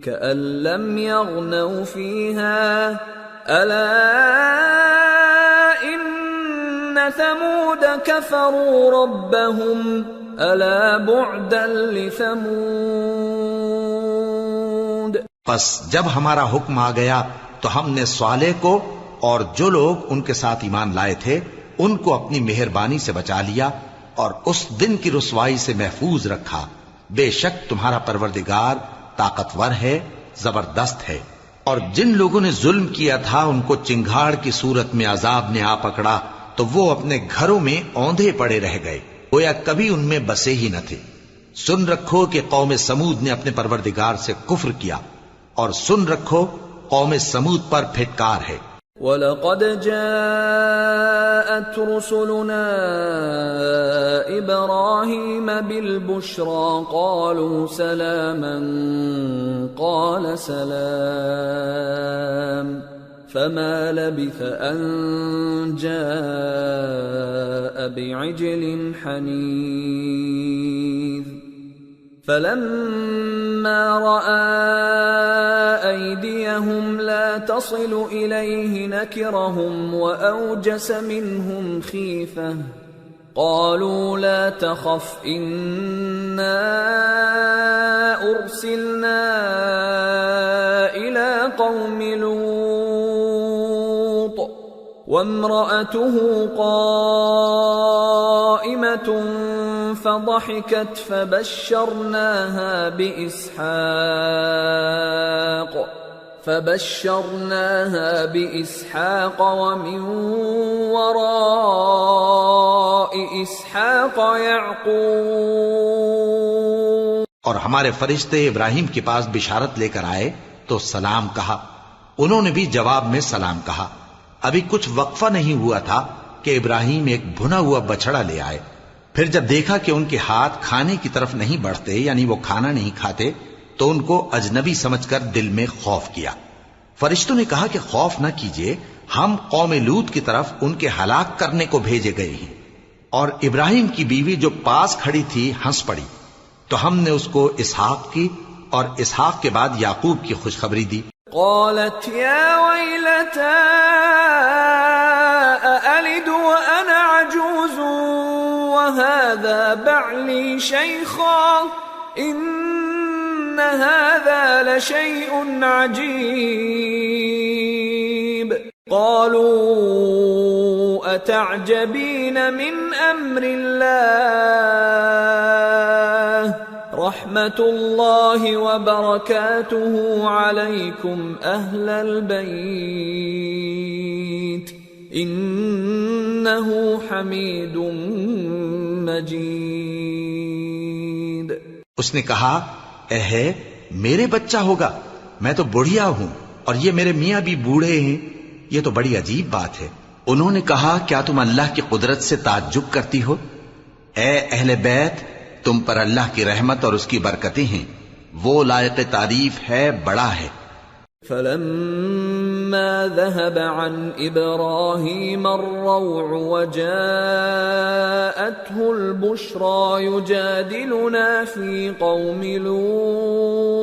كَأَن لَّمْ يَغْنَوْا فِيهَا أَلَا إِنَّ ثَمُودَ كَفَرُوا رَبَّهُمْ أَلَا بُعْدًا لِثَمُودَ۔ پس جب ہمارا حکم آ گیا تو ہم نے صالح کو اور جو لوگ ان کے ساتھ ایمان لائے تھے ان کو اپنی مہربانی سے بچا لیا اور اس دن کی رسوائی سے محفوظ رکھا۔ بے شک تمہارا پروردگار طاقتور ہے، زبردست ہے۔ اور جن لوگوں نے ظلم کیا تھا ان کو چنگھاڑ کی صورت میں عذاب نے آ پکڑا تو وہ اپنے گھروں میں اوندھے پڑے رہ گئے، گویا کبھی ان میں بسے ہی نہ تھے۔ سن رکھو کہ قوم سمود نے اپنے پروردگار سے کفر کیا، اور سن رکھو قوم سمود پر پھٹکار ہے۔ وَلَقَدْ جَاءَتْ رُسُلُنَا إِبْرَاهِيمَ بِالْبُشْرَى قَالُوا سَلَامًا قَالَ سَلَامٌ فَمَا لَبِثَ أَن جَاءَ بِعِجْلٍ حَنِيذٍ فَلَمَّا رَأَى أَيْدِيَهُمْ لَا تَصِلُ إِلَيْهِ نَكِرَهُمْ وَأَوْجَسَ مِنْهُمْ خِيفَةً قَالُوا لَا تَخَفْ إِنَّا أُرْسِلْنَا إِلَى قَوْمِ لُوطٍ وَامْرَأَتُهُ قَائِمَةٌ فضحكت فبشرناها بإسحاق ومن وراء إسحاق يعقوب. اور ہمارے فرشتے ابراہیم کے پاس بشارت لے کر آئے تو سلام کہا. انہوں نے بھی جواب میں سلام کہا. ابھی کچھ وقفہ نہیں ہوا تھا کہ ابراہیم ایک بھنا ہوا بچڑا لے آئے. پھر جب دیکھا کہ ان کے ہاتھ کھانے کی طرف نہیں بڑھتے، یعنی وہ کھانا نہیں کھاتے، تو ان کو اجنبی سمجھ کر دل میں خوف کیا. فرشتوں نے کہا کہ خوف نہ کیجیے، ہم قوم لوط کی طرف ان کے ہلاک کرنے کو بھیجے گئے ہیں. اور ابراہیم کی بیوی جو پاس کھڑی تھی ہنس پڑی. تو ہم نے اس کو اسحاق کی اور اسحاق کے بعد یعقوب کی خوشخبری دی. قالت يا ويلتى أألد وأنا عجوز وهذا بعلي شيخا إن هذا لشيء عجيب. قالوا أتعجبين من أمر الله رحمة الله وبركاته عليكم أهل البيت إنه حميد مجيد. اس نے کہا اے میرے بچہ ہوگا، میں تو بڑھیا ہوں اور یہ میرے میاں بھی بوڑھے ہیں، یہ تو بڑی عجیب بات ہے. انہوں نے کہا کیا تم اللہ کی قدرت سے تعجب کرتی ہو؟ اے اہل بیت، تم پر اللہ کی رحمت اور اس کی برکتیں ہیں، وہ لائق تعریف ہے، بڑا ہے. فلما ذهب عن إبراهيم الروع وجاءته البشرى يجادلنا في قوم لوط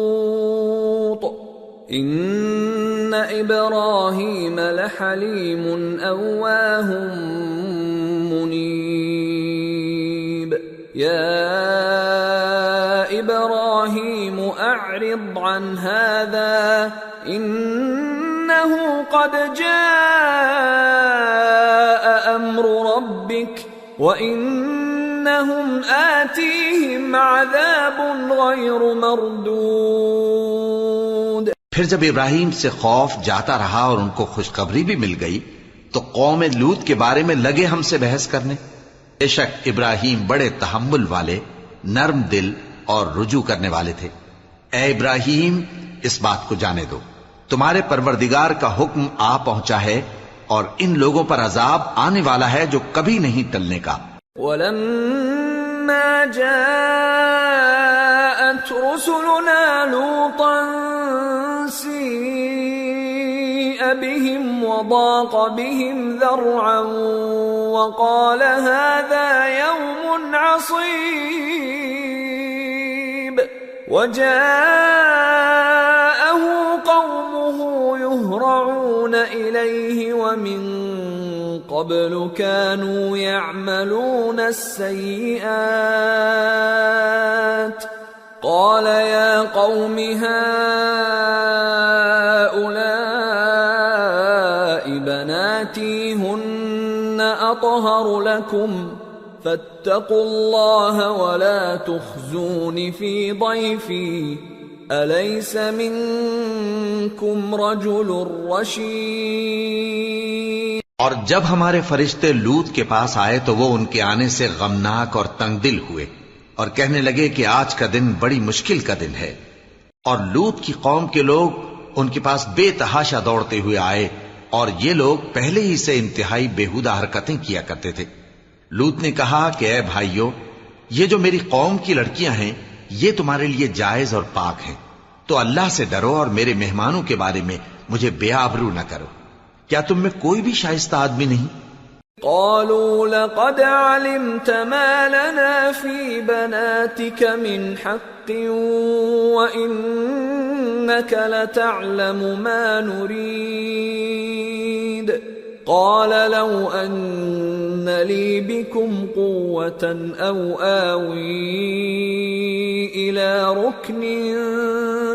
إن إبراهيم لحليم أواه منيب. يا إبراهيم أعرض عن هذا إنه قد جاء أمر ربك وإنهم آتيهم عذاب غير مردود. پھر جب ابراہیم سے خوف جاتا رہا اور ان کو خوشخبری بھی مل گئی تو قوم لوط کے بارے میں لگے ہم سے بحث کرنے. بے شک ابراہیم بڑے تحمل والے، نرم دل اور رجوع کرنے والے تھے. اے ابراہیم، اس بات کو جانے دو، تمہارے پروردگار کا حکم آ پہنچا ہے اور ان لوگوں پر عذاب آنے والا ہے جو کبھی نہیں ٹلنے کا. وَلَمَّا جَاءَتْ رُسُلُنَا لُوطًا سِيءَ بِهِمْ وَضَاقَ بِهِمْ ذَرْعًا وَقَالَ هَذَا يَوْمٌ عَصِيبٌ. وَجَاءَهُ قَوْمُهُ يُهْرَعُونَ إِلَيْهِ وَمِن قَبْلُ كَانُوا يَعْمَلُونَ السَّيِّئَاتِ قَالَ يَا قَوْمِ هَؤُلَاءِ بَنَاتِي هُنَّ أَطْهَرُ لَكُمْ فَاتَّقُوا اللَّهَ وَلَا تُخْزُونِ فِي ضَيْفِي أَلَيْسَ مِنكُمْ رَجُلٌ رَّشِيدٌ. اور جب ہمارے فرشتے لوط کے پاس آئے تو وہ ان کے آنے سے غمناک اور تنگ دل ہوئے اور کہنے لگے کہ آج کا دن بڑی مشکل کا دن ہے. اور لوط کی قوم کے لوگ ان کے پاس بے تحاشا دوڑتے ہوئے آئے اور یہ لوگ پہلے ہی سے انتہائی بیہودہ حرکتیں کیا کرتے تھے۔ لوط نے کہا کہ اے بھائیو، یہ جو میری قوم کی لڑکیاں ہیں یہ تمہارے لیے جائز اور پاک ہیں، تو اللہ سے ڈرو اور میرے مہمانوں کے بارے میں مجھے بے آبرو نہ کرو۔ کیا تم میں کوئی بھی شائستہ آدمی نہیں؟ قالوا لقد علمت ما لنا في بناتك من حق وإنك لتعلم ما نريد قال لو أن لي بكم قوة أو آوي إلى ركن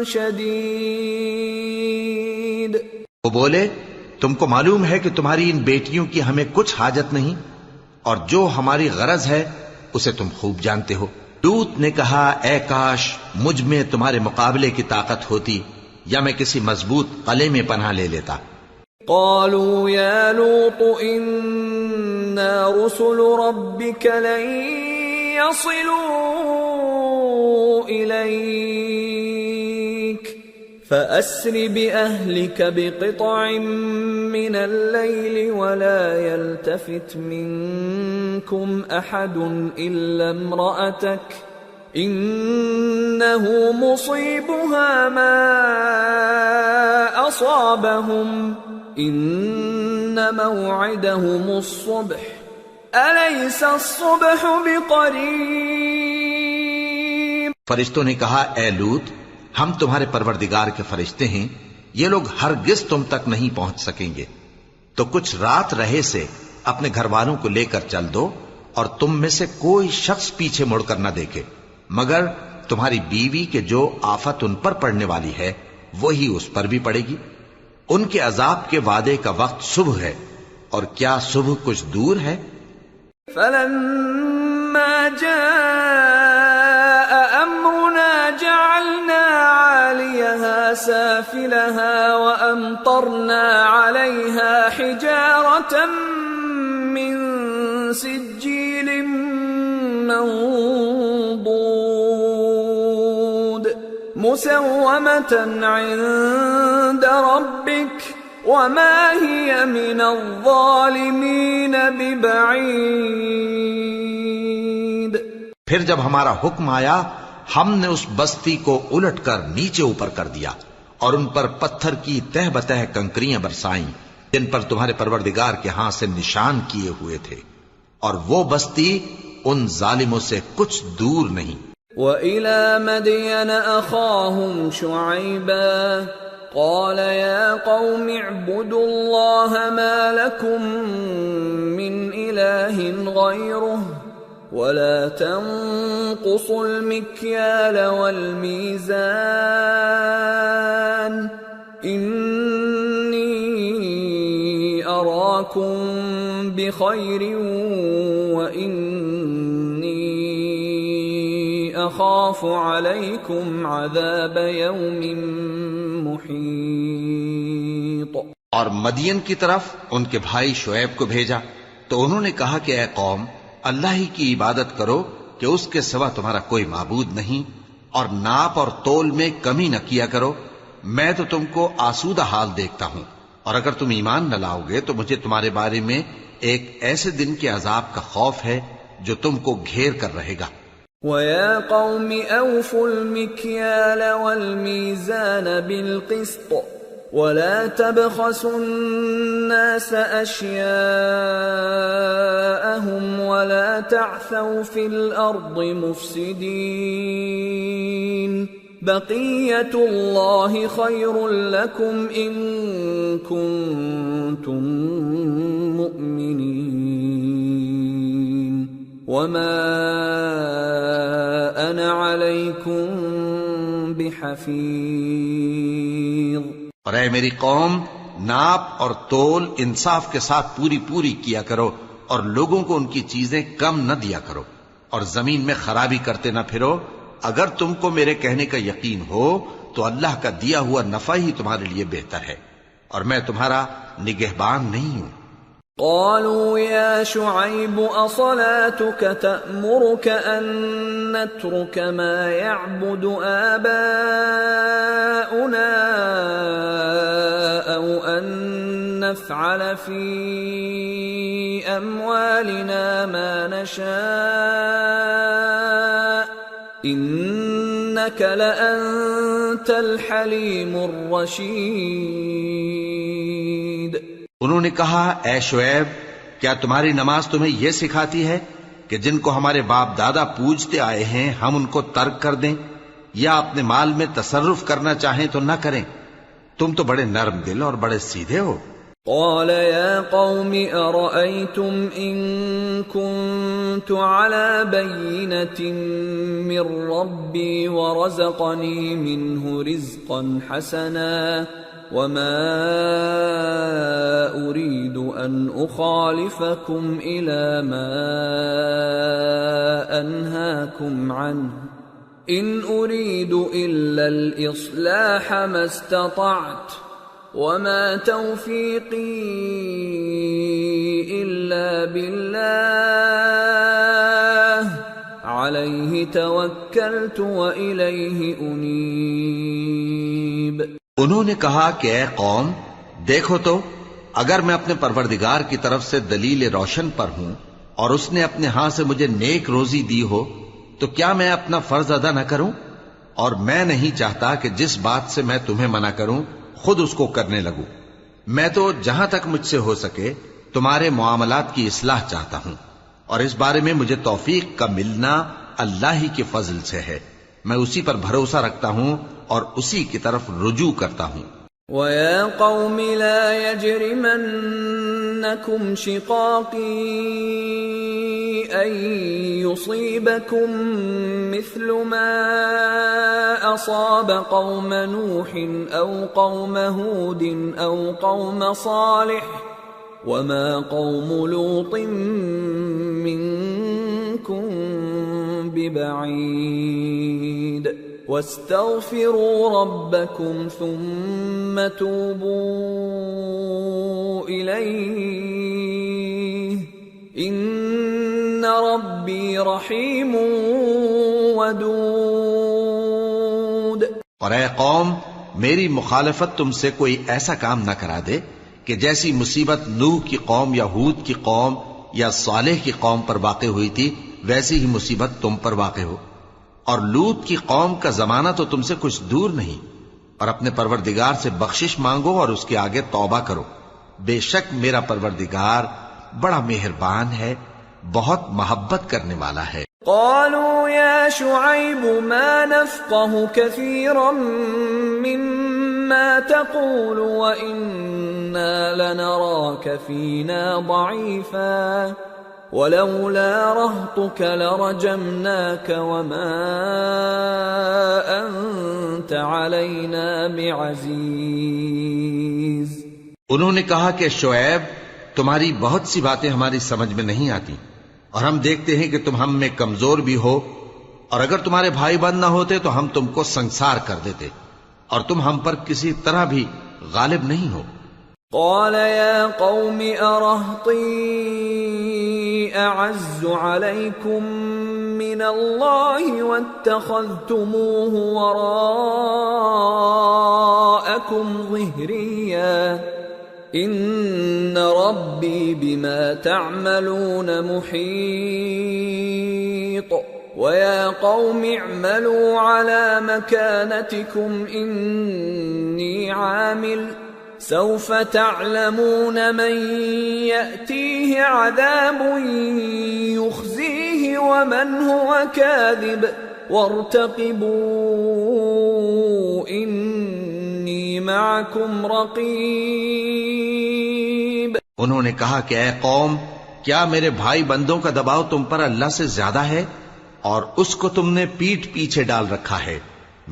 شديد۔ وہ بولے تم کو معلوم ہے کہ تمہاری ان بیٹیوں کی ہمیں کچھ حاجت نہیں، اور جو ہماری غرض ہے اسے تم خوب جانتے ہو۔ لوط نے کہا اے کاش مجھ میں تمہارے مقابلے کی طاقت ہوتی، یا میں کسی مضبوط قلعے میں پناہ لے لیتا۔ قالوا يا لوط إنا رسل ربك لن يصلوا إليك فأسر بأهلك بقطع من الليل ولا يلتفت منكم أحد إلا امرأتك إنه مصيبها ما أصابهم إن موعدهم الصبح أليس الصبح بقريب۔ فرشتوں نے کہا اے لوط، ہم تمہارے پروردگار کے فرشتے ہیں، یہ لوگ ہرگز تم تک نہیں پہنچ سکیں گے، تو کچھ رات رہے سے اپنے گھر والوں کو لے کر چل دو، اور تم میں سے کوئی شخص پیچھے مڑ کر نہ دیکھے مگر تمہاری بیوی کے جو آفت ان پر پڑنے والی ہے وہی اس پر بھی پڑے گی۔ ان کے عذاب کے وعدے کا وقت صبح ہے، اور کیا صبح کچھ دور ہے؟ فلما جاء أمرنا جعلنا عاليها سافلها وأمطرنا عليها حجارة من سجيل منضود مسومة عند ربك وما هي من الظالمين ببعيد۔ پھر جب ہمارا حکم آیا ہم نے اس بستی کو الٹ کر نیچے اوپر کر دیا، اور ان پر پتھر کی تہ بتہ کنکریاں برسائیں جن پر تمہارے پروردگار کے ہاں سے نشان کیے ہوئے تھے، اور وہ بستی ان ظالموں سے کچھ دور نہیں۔ وَإِلَى مَدْيَنَ أَخَاهُمْ شُعَيْبًا قَالَ يَا قَوْمِ اعْبُدُوا اللَّهَ مَا لَكُمْ مِنْ إِلَٰهٍ غَيْرُهُ وَلَا تَنقُصُوا الْمِكْيَالَ وَالْمِيزَانَ إِنِّي أَرَاكُمْ بِخَيْرٍ وَإِنِّي أَخَافُ عَلَيْكُمْ عَذَابَ يَوْمٍ مُحِيطٍ۔ اور مدین کی طرف ان کے بھائی شعیب کو بھیجا تو انہوں نے کہا کہ اے قوم، اللہ ہی کی عبادت کرو کہ اس کے سوا تمہارا کوئی معبود نہیں، اور ناپ اور تول میں کمی نہ کیا کرو، میں تو تم کو آسودہ حال دیکھتا ہوں، اور اگر تم ایمان نہ لاؤ گے تو مجھے تمہارے بارے میں ایک ایسے دن کے عذاب کا خوف ہے جو تم کو گھیر کر رہے گا۔ وَيَا قَوْمِ أَوْفُوا الْمِكْيَالَ وَالْمِيزَانَ بِالْقِسْطِ وَلَا تَبْخَسُوا النَّاسَ أَشْيَاءَهُمْ وَلَا تَعْثَوْا فِي الْأَرْضِ مُفْسِدِينَ بَقِيَّةُ اللَّهِ خَيْرٌ لَكُمْ إِن كُنتُم مُؤْمِنِينَ وَمَا أَنَا عَلَيْكُمْ بِحَفِيظٍ۔ اور اے میری قوم، ناپ اور تول انصاف کے ساتھ پوری پوری کیا کرو، اور لوگوں کو ان کی چیزیں کم نہ دیا کرو، اور زمین میں خرابی کرتے نہ پھرو۔ اگر تم کو میرے کہنے کا یقین ہو تو اللہ کا دیا ہوا نفع ہی تمہارے لیے بہتر ہے، اور میں تمہارا نگہبان نہیں ہوں۔ قالوا يا شعيب أصلاتك تأمرك أن نترك ما يعبد آباؤنا أو أن نفعل في أموالنا ما نشاء إنك لأنت الحليم الرشيد۔ انہوں نے کہا اے شعیب، کیا تمہاری نماز تمہیں یہ سکھاتی ہے کہ جن کو ہمارے باپ دادا پوجتے آئے ہیں ہم ان کو ترک کر دیں یا اپنے مال میں تصرف کرنا چاہیں تو نہ کریں؟ تم تو بڑے نرم دل اور بڑے سیدھے ہو۔ قال يا قوم أرأيتم إن كنت على بينة من ربي ورزقني منه رزقا حسنا وما أريد أن أخالفكم إلى ما أنهاكم عنه إن أريد إلا الإصلاح ما استطعت وما توفيقي إلا بالله عليه توكلت وإليه أنيب۔ انہوں نے کہا کہ اے قوم، دیکھو تو اگر میں اپنے پروردگار کی طرف سے دلیل روشن پر ہوں اور اس نے اپنے ہاں سے مجھے نیک روزی دی ہو تو کیا میں اپنا فرض ادا نہ کروں؟ اور میں نہیں چاہتا کہ جس بات سے میں تمہیں منع کروں خود اس کو کرنے لگوں۔ میں تو جہاں تک مجھ سے ہو سکے تمہارے معاملات کی اصلاح چاہتا ہوں، اور اس بارے میں مجھے توفیق کا ملنا اللہ ہی کے فضل سے ہے۔ میں اسی پر بھروسہ رکھتا ہوں اور اسی کی طرف رجوع کرتا ہوں۔ وَيَا قَوْمِ لَا يَجْرِمَنَّكُمْ شِقَاقِي أَن يُصِيبَكُم مِّثْلُ مَا أَصَابَ قَوْمَ نُوحٍ أَوْ قَوْمَ هُودٍ أَوْ قَوْمَ صَالِحٍ وَمَا قَوْمُ لُوطٍ مِّنكُم بِبَعِيدٍ وَاسْتَغْفِرُوا رَبَّكُمْ ثُمَّ تُوبُوا إِلَيْهِ إِنَّ رَبِّي رَحِيمٌ وَدُودٌ۔ اور اے قوم، میری مخالفت تم سے کوئی ایسا کام نہ کرا دے کہ جیسی مصیبت نوح کی قوم یا ہود کی قوم یا صالح کی قوم پر واقع ہوئی تھی ویسی ہی مصیبت تم پر واقع ہو۔ اور لوط کی قوم کا زمانہ تو تم سے کچھ دور نہیں، اور اپنے پروردگار سے بخشش مانگو اور اس کے آگے توبہ کرو، بے شک میرا پروردگار بڑا مہربان ہے، بہت محبت کرنے والا ہے۔ قالوا يا شعيب ما نفقه كثيرا مما تقول وإنا لنراك فينا ضعيفا ولولا رهطك لرجمناك وما أنت علينا بعزيز۔ انہوں نے کہا کہ شعیب، تمہاری بہت سی باتیں ہماری سمجھ میں نہیں آتی، اور ہم دیکھتے ہیں کہ تم ہم میں کمزور بھی ہو، اور اگر تمہارے بھائی بند نہ ہوتے تو ہم تم کو سنسار کر دیتے، اور تم ہم پر کسی طرح بھی غالب نہیں ہو۔ قال يا قوم أرهطي أعز عليكم من الله واتخذتموه وراءكم ظهريا إن ربي بما تعملون محيط ويا قوم اعملوا على مكانتكم إني عامل سوف تعلمون من يأتيه عذاب يخزيه ومن هو كاذب وارتقبوا إني معكم رقيب۔ انہوں نے کہا کہ اے قوم، کیا میرے بھائی بندوں کا دباؤ تم پر اللہ سے زیادہ ہے اور اس کو تم نے پیٹھ پیچھے ڈال رکھا ہے؟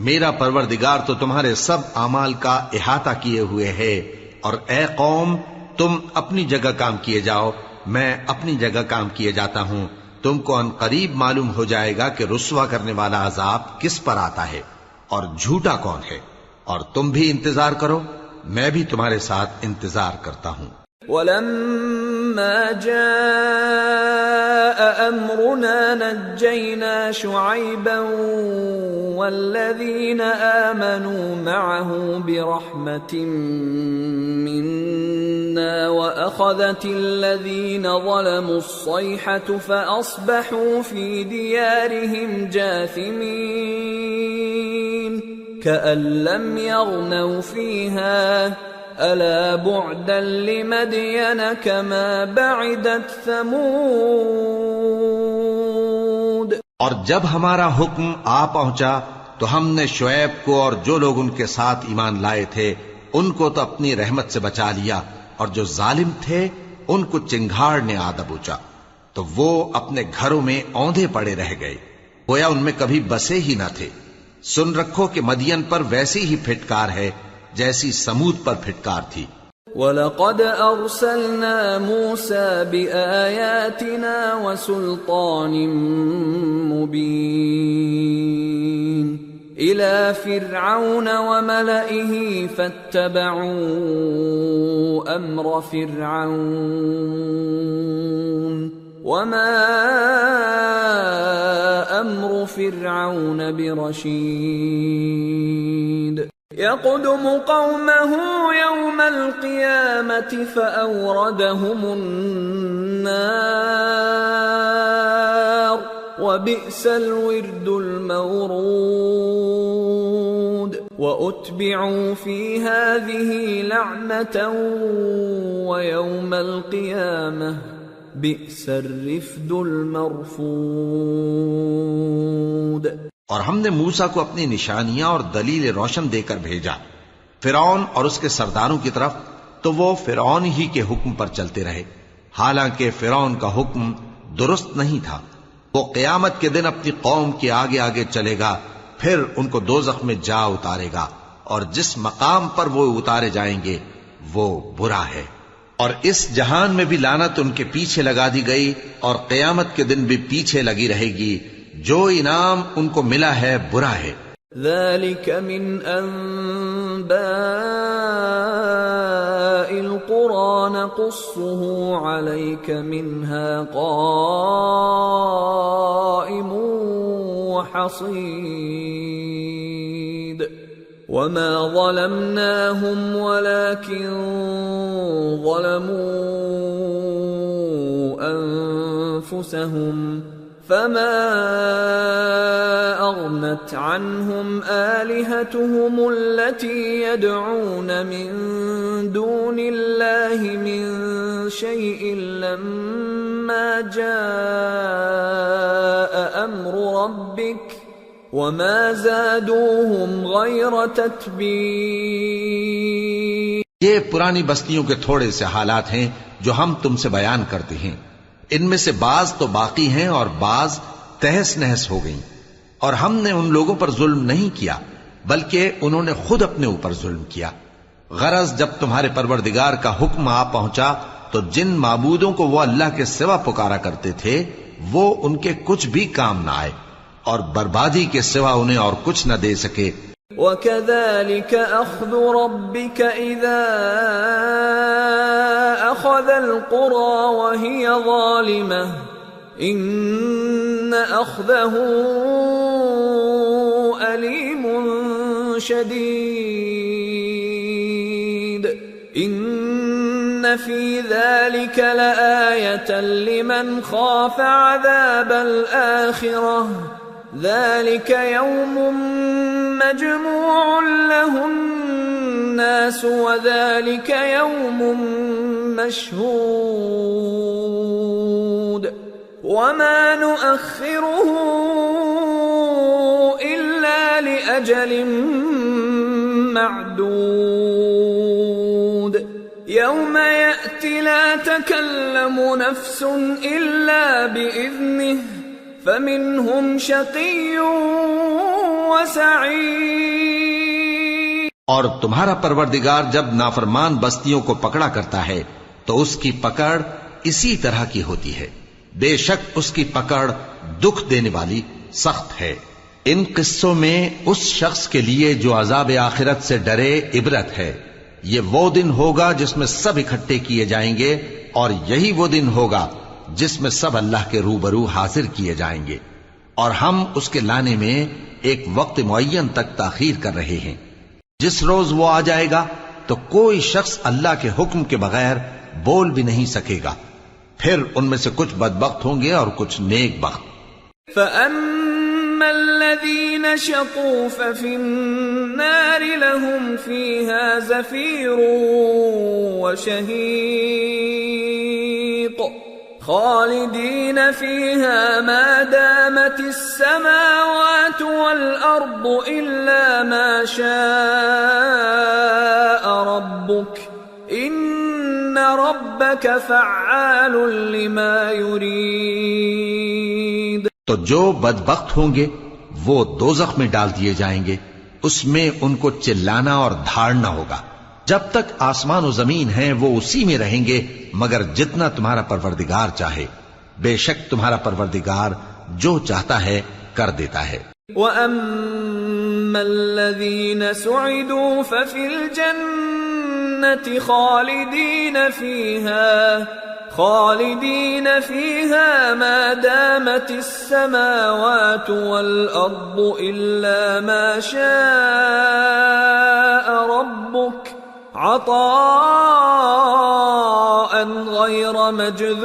میرا پروردگار تو تمہارے سب اعمال کا احاطہ کیے ہوئے ہے، اور اے قوم تم اپنی جگہ کام کیے جاؤ، میں اپنی جگہ کام کیے جاتا ہوں۔ تم کو ان قریب معلوم ہو جائے گا کہ رسوا کرنے والا عذاب کس پر آتا ہے اور جھوٹا کون ہے، اور تم بھی انتظار کرو، میں بھی تمہارے ساتھ انتظار کرتا ہوں۔ ولما جاء أمرنا نجينا شعيبا والذين آمنوا معه برحمة منا وأخذت الذين ظلموا الصيحة فأصبحوا في ديارهم جاثمين كأن لم يغنوا فيها ألا بعدا لمدين كما بعدت ثمود. اور جب ہمارا حکم آ پہنچا تو ہم نے شعیب کو اور جو لوگ ان کے ساتھ ایمان لائے تھے ان کو تو اپنی رحمت سے بچا لیا، اور جو ظالم تھے ان کو چنگھاڑ نے آ دبوچا تو وہ اپنے گھروں میں اوندھے پڑے رہ گئے، گویا ان میں کبھی بسے ہی نہ تھے. سن رکھو کہ مدین پر ویسی ہی پھٹکار ہے جیسی سمود پر پھٹکار تھی. وَلَقَدْ أَرْسَلْنَا مُوسَى بِآيَاتِنَا وَسُلْطَانٍ مُبِينٍ إِلَى فِرْعَوْنَ وَمَلَئِهِ فَاتَّبَعُوا أَمْرَ فِرْعَوْنَ وَمَا أَمْرُ فِرْعَوْنَ بِرَشِيدٍ يَقْدُمُ قَوْمَهُ يَوْمَ الْقِيَامَةِ فَأَوْرَدَهُمُ النَّارَ وَبِئْسَ الْوِرْدُ الْمَوْرُودُ وَأُتْبِعُوا فِي هَذِهِ لَعْنَةً وَيَوْمَ الْقِيَامَةِ بِئْسَ الرِّفْدُ الْمَرْفُودُ. اور ہم نے موسیٰ کو اپنی نشانیاں اور دلیل روشن دے کر بھیجا فرعون اور اس کے سرداروں کی طرف، تو وہ فرعون ہی کے حکم پر چلتے رہے، حالانکہ فرعون کا حکم درست نہیں تھا. وہ قیامت کے دن اپنی قوم کے آگے آگے چلے گا، پھر ان کو دوزخ میں جا اتارے گا، اور جس مقام پر وہ اتارے جائیں گے وہ برا ہے. اور اس جہان میں بھی لعنت ان کے پیچھے لگا دی گئی، اور قیامت کے دن بھی پیچھے لگی رہے گی. جو انعام ان کو ملا ہے برا ہے. ذلك من أنباء القرى نقصه عليك منها قائم وحصيد وما ظلمناهم ولكن ظلموا أنفسهم فما أغنت عنهم آلهتهم التي يدعون من دون الله من شيء لما جاء أمر ربك وما زادوهم غير تتبيب. یہ پرانی بستیوں کے تھوڑے سے حالات ہیں جو ہم تم سے بیان کرتے ہیں. ان میں سے بعض تو باقی ہیں اور بعض تہس نہس ہو گئیں. اور ہم نے ان لوگوں پر ظلم نہیں کیا بلکہ انہوں نے خود اپنے اوپر ظلم کیا. غرض جب تمہارے پروردگار کا حکم آ پہنچا تو جن معبودوں کو وہ اللہ کے سوا پکارا کرتے تھے وہ ان کے کچھ بھی کام نہ آئے اور بربادی کے سوا انہیں اور کچھ نہ دے سکے. وَكَذَلِكَ أَخْذُ رَبِّكَ إِذَا أَخَذَ الْقُرَى وَهِيَ ظَالِمَةٌ إِنَّ أَخْذَهُ أَلِيمٌ شَدِيدٌ إِنَّ فِي ذَلِكَ لَآيَةً لِمَنْ خَافَ عَذَابَ الْآخِرَةِ ذَلِكَ يَوْمٌ مَجْمُوعٌ لَهُ النَّاسُ وَذَلِكَ يَوْمٌ مَشْهُودٌ وَمَا نُؤَخِّرُهُ إِلَّا لِأَجَلٍ مَّعْدُودٍ يَوْمَ يَأْتِ لَا تَكَلَّمُ نَفْسٌ إِلَّا بِإِذْنِهِ فَمِنْهُمْ شَقِيٌّ وَسَعِيدٌ. اور تمہارا پروردگار جب نافرمان بستیوں کو پکڑا کرتا ہے تو اس کی پکڑ اسی طرح کی ہوتی ہے. بے شک اس کی پکڑ دکھ دینے والی سخت ہے. ان قصوں میں اس شخص کے لیے جو عذاب آخرت سے ڈرے عبرت ہے. یہ وہ دن ہوگا جس میں سب اکٹھے کیے جائیں گے، اور یہی وہ دن ہوگا جس میں سب اللہ کے روبرو حاضر کیے جائیں گے، اور ہم اس کے لانے میں ایک وقت معین تک تاخیر کر رہے ہیں۔ جس روز وہ آ جائے گا تو کوئی شخص اللہ کے حکم کے بغیر بول بھی نہیں سکے گا، پھر ان میں سے کچھ بدبخت ہوں گے اور کچھ نیک بخت۔ فَأَمَّا الَّذِينَ شَقُوا فَفِي النَّارِ لَهُمْ فِيهَا زَفِيرٌ وَشَهِيقٌ خَالِدِينَ فِيهَا مَا دَامَتِ السَّمَاوَاتُ وَالْأَرْضُ إِلَّا مَا شَاءَ رَبُّكَ إِنَّ رَبَّكَ فَعَّالٌ لِمَا يُرِيدُ۔ تو جو بدبخت ہوں گے وہ دوزخ میں ڈال دیے جائیں گے، اس میں ان کو چلانا اور دھاڑنا ہوگا۔ جب تک آسمان و زمین ہیں وہ اسی میں رہیں گے مگر جتنا تمہارا پروردگار چاہے، بے شک تمہارا پروردگار جو چاہتا ہے کر دیتا ہے۔ وَأَمَّا الَّذِينَ سُعِدُوا فَفِي الْجَنَّةِ خالدين فيها ما دامت السماوات والأرض إلا ما شاء ربك عطاء غير مجذوذ۔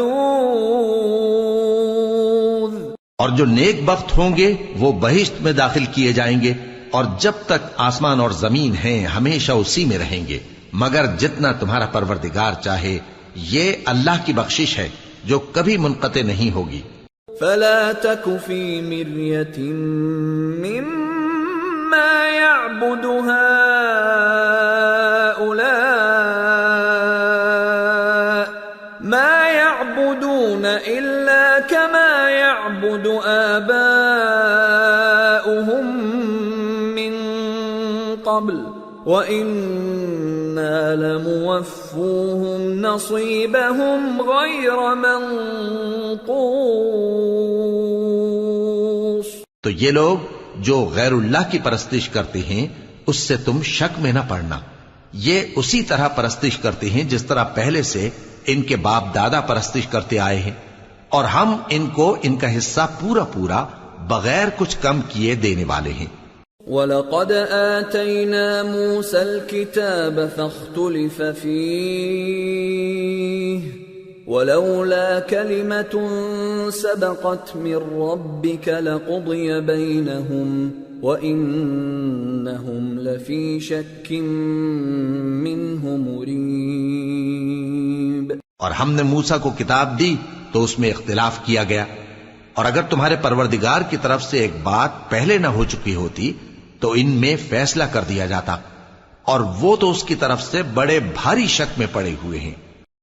اور جو نیک بخت ہوں گے وہ بہشت میں داخل کیے جائیں گے، اور جب تک آسمان اور زمین ہیں ہمیشہ اسی میں رہیں گے مگر جتنا تمہارا پروردگار چاہے، یہ اللہ کی بخشش ہے جو کبھی منقطع نہیں ہوگی۔ فلا تك في مرية مما يعبد هؤلاء ما يعبدون إلا كما يعبد آباؤهم من قبل وَإِنَّا لَمُوَفُّوهُمْ نَصِيبَهُمْ غَيْرَ مَنْقُوصٍ۔ تو یہ لوگ جو غیر اللہ کی پرستش کرتے ہیں اس سے تم شک میں نہ پڑنا، یہ اسی طرح پرستش کرتے ہیں جس طرح پہلے سے ان کے باپ دادا پرستش کرتے آئے ہیں، اور ہم ان کو ان کا حصہ پورا پورا بغیر کچھ کم کیے دینے والے ہیں۔ وَلَقَدْ آتَيْنَا مُوسَى الْكِتَابَ فَاخْتُلِفَ فِيهِ وَلَوْلَا كَلِمَةٌ سَبَقَتْ مِنْ رَبِّكَ لَقُضِيَ بَيْنَهُمْ وَإِنَّهُمْ لَفِي شَكٍّ مِّنْهُ مُرِيبٍ۔ اور ہم نے موسیٰ کو کتاب دی تو اس میں اختلاف کیا گیا، اور اگر تمہارے پروردگار کی طرف سے ایک بات پہلے نہ ہو چکی ہوتی تو ان میں فیصلہ کر دیا جاتا، اور وہ تو اس کی طرف سے بڑے بھاری شک میں پڑے ہوئے ہیں۔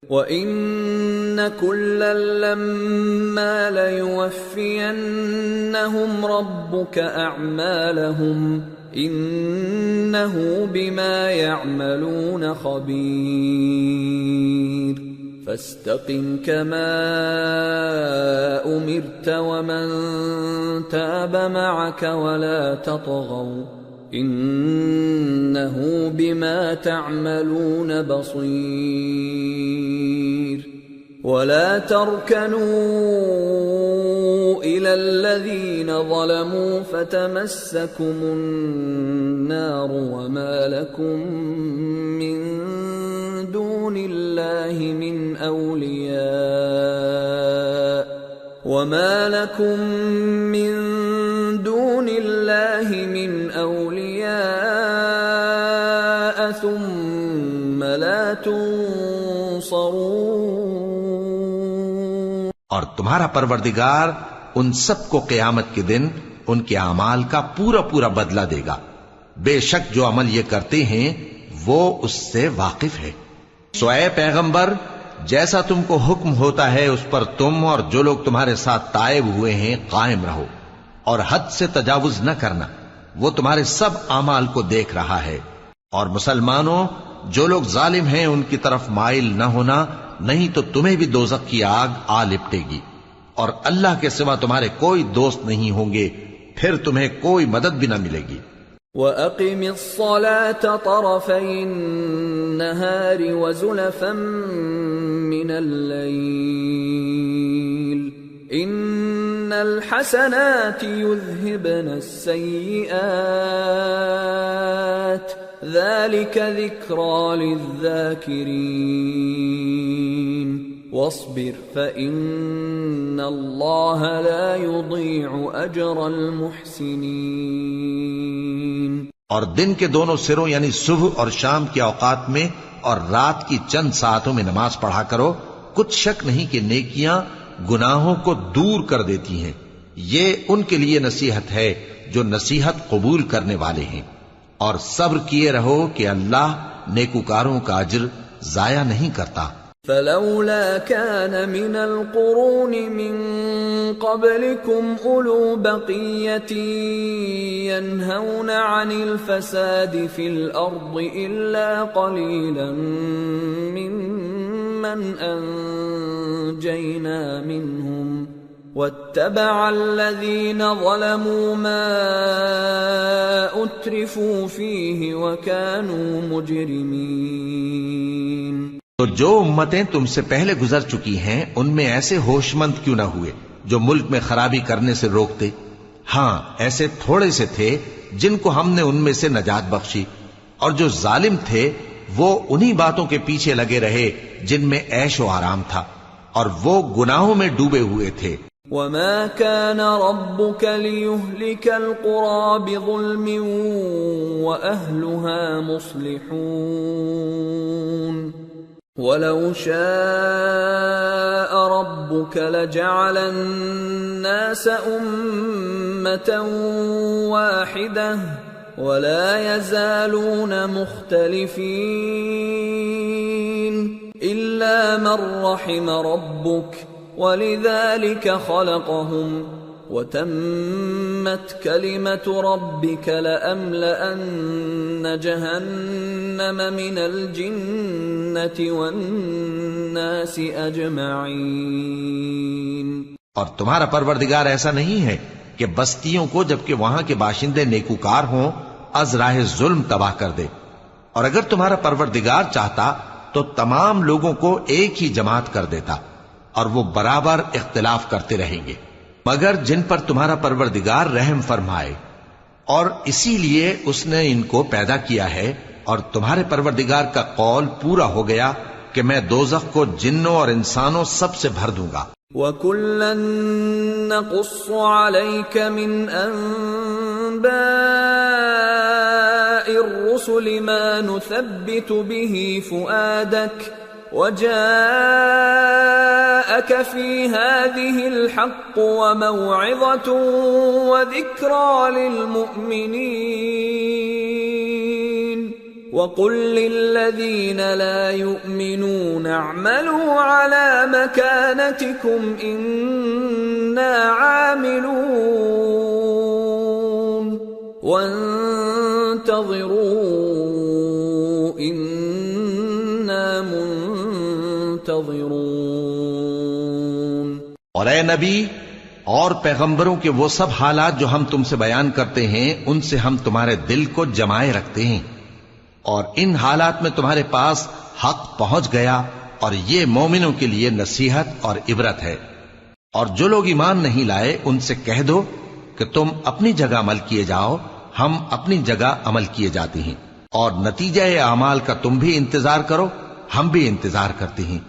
وَإِنَّ كُلًّا لَمَّا لَيُوَفِّيَنَّهُمْ رَبُّكَ أَعْمَالَهُمْ إِنَّهُ بِمَا يَعْمَلُونَ خَبِيرٌ۔ فَاسْتَقِمْ كَمَا أُمِرْتَ وَمَنْ تَابَ مَعَكَ وَلَا تَطْغَوْا إِنَّهُ بِمَا تَعْمَلُونَ بَصِيرٌ۔ وَلَا تَرْكَنُوا إِلَى الَّذِينَ ظَلَمُوا فَتَمَسَّكُمُ النَّارُ وَمَا لَكُمْ مِنْ دُونِ اللَّهِ مِنْ أَوْلِيَاءَ ثُمَّ لَا تُنصَرُونَ۔ اور تمہارا پروردگار ان سب کو قیامت کے دن ان کے اعمال کا پورا پورا بدلہ دے گا، بے شک جو عمل یہ کرتے ہیں وہ اس سے واقف ہے۔ سو اے پیغمبر، جیسا تم کو حکم ہوتا ہے اس پر تم اور جو لوگ تمہارے ساتھ تائب ہوئے ہیں قائم رہو، اور حد سے تجاوز نہ کرنا، وہ تمہارے سب اعمال کو دیکھ رہا ہے۔ اور مسلمانوں، جو لوگ ظالم ہیں ان کی طرف مائل نہ ہونا، نہیں تو تمہیں بھی دوزخ کی آگ آ لپٹے گی، اور اللہ کے سوا تمہارے کوئی دوست نہیں ہوں گے، پھر تمہیں کوئی مدد بھی نہ ملے گی۔ وَأَقِمِ الصَّلَاةَ طَرَفَيِ النَّهَارِ وَزُلَفًا مِّنَ اللَّيْلِ إِنَّ الْحَسَنَاتِ يُذْهِبْنَ السَّيِّئَاتِ ذَلِكَ ذِكْرَى لِلذَّاكِرِينَ وَاصْبِرْ فَإِنَّ اللَّهَ لَا يُضِيعُ أَجْرَ الْمُحْسِنِينَ۔ اور دن کے دونوں سروں یعنی صبح اور شام کے اوقات میں اور رات کی چند ساعتوں میں نماز پڑھا کرو، کچھ شک نہیں کہ نیکیاں گناہوں کو دور کر دیتی ہیں۔ یہ ان کے لیے نصیحت ہے جو نصیحت قبول کرنے والے ہیں، اور صبر کیے رہو کہ اللہ نیکوکاروں کا اجر ضائع نہیں کرتا۔ فلولا كان من القرون من قبلكم أولو بقية ينهون عن الفساد في الأرض إلا قليلا ممن أنجينا منهم واتبع الذين ظلموا ما أترفوا فيه وكانوا مجرمين۔ تو جو امتیں تم سے پہلے گزر چکی ہیں ان میں ایسے ہوش مند کیوں نہ ہوئے جو ملک میں خرابی کرنے سے روکتے؟ ہاں ایسے تھوڑے سے تھے جن کو ہم نے ان میں سے نجات بخشی، اور جو ظالم تھے وہ انہی باتوں کے پیچھے لگے رہے جن میں عیش و آرام تھا، اور وہ گناہوں میں ڈوبے ہوئے تھے۔ وَمَا كَانَ رَبُّكَ لِيُهْلِكَ الْقُرَى بِظُلْمٍ وَأَهْلُهَا مُصْلِحُونَ وَلَوْ شَاءَ رَبُّكَ لَجَعَلَ النَّاسَ أُمَّةً وَاحِدَةً وَلَا يَزَالُونَ مُخْتَلِفِينَ إِلَّا مَن رَّحِمَ رَبُّكَ وَلِذَلِكَ خَلَقَهُمْ وَتَمَّتْ كَلِمَةُ رَبِّكَ لَأَمْلَأَنَّ جَهَنَّمَ مِنَ الْجِنَّةِ وَالنَّاسِ أَجْمَعِينَ۔ اور تمہارا پروردگار ایسا نہیں ہے کہ بستیوں کو جبکہ وہاں کے باشندے نیکوکار ہوں از راہ ظلم تباہ کر دے، اور اگر تمہارا پروردگار چاہتا تو تمام لوگوں کو ایک ہی جماعت کر دیتا، اور وہ برابر اختلاف کرتے رہیں گے، مگر جن پر تمہارا پروردگار رحم فرمائے، اور اسی لیے اس نے ان کو پیدا کیا ہے۔ اور تمہارے پروردگار کا قول پورا ہو گیا کہ میں دوزخ کو جنوں اور انسانوں سب سے بھر دوں گا۔ وَكُلًّا نَّقُصُّ عَلَيْكَ مِنْ أَنبَاءِ الرُّسُلِ مَا نُثَبِّتُ بِهِ فُؤَادَكَ وَجَاءَكَ فِي هَٰذِهِ الْحَقُّ وَمَوْعِظَةٌ وَذِكْرَىٰ لِلْمُؤْمِنِينَ وَقُل لِّلَّذِينَ لَا يُؤْمِنُونَ اعْمَلُوا عَلَىٰ مَكَانَتِكُمْ إِنَّا عَامِلُونَ وَانتَظِرُوا إِنَّا منتظرون۔ اور اے نبی اور پیغمبروں کے وہ سب حالات جو ہم تم سے بیان کرتے ہیں ان سے ہم تمہارے دل کو جمائے رکھتے ہیں، اور ان حالات میں تمہارے پاس حق پہنچ گیا، اور یہ مومنوں کے لیے نصیحت اور عبرت ہے۔ اور جو لوگ ایمان نہیں لائے ان سے کہہ دو کہ تم اپنی جگہ عمل کیے جاؤ، ہم اپنی جگہ عمل کیے جاتے ہیں، اور نتیجہ اعمال کا تم بھی انتظار کرو، ہم بھی انتظار کرتے ہیں۔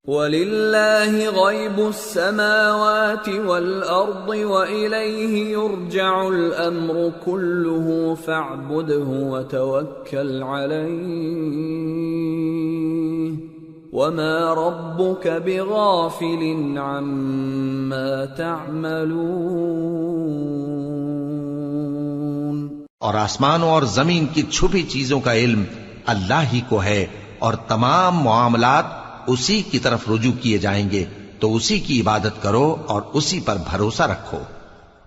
وَلِلَّهِ غَيْبُ السَّمَاوَاتِ وَالْأَرْضِ وَإِلَيْهِ يُرْجَعُ الْأَمْرُ كُلُّهُ فَاعْبُدْهُ وَتَوَكَّلْ عَلَيْهِ وَمَا رَبُّكَ بِغَافِلٍ عَمَّا تَعْمَلُونَ۔ اور آسمانوں اور زمین کی چھپی چیزوں کا علم اللہ ہی کو ہے، اور تمام معاملات اسی کی طرف رجوع کیے جائیں گے، تو اسی کی عبادت کرو اور اسی پر بھروسہ رکھو،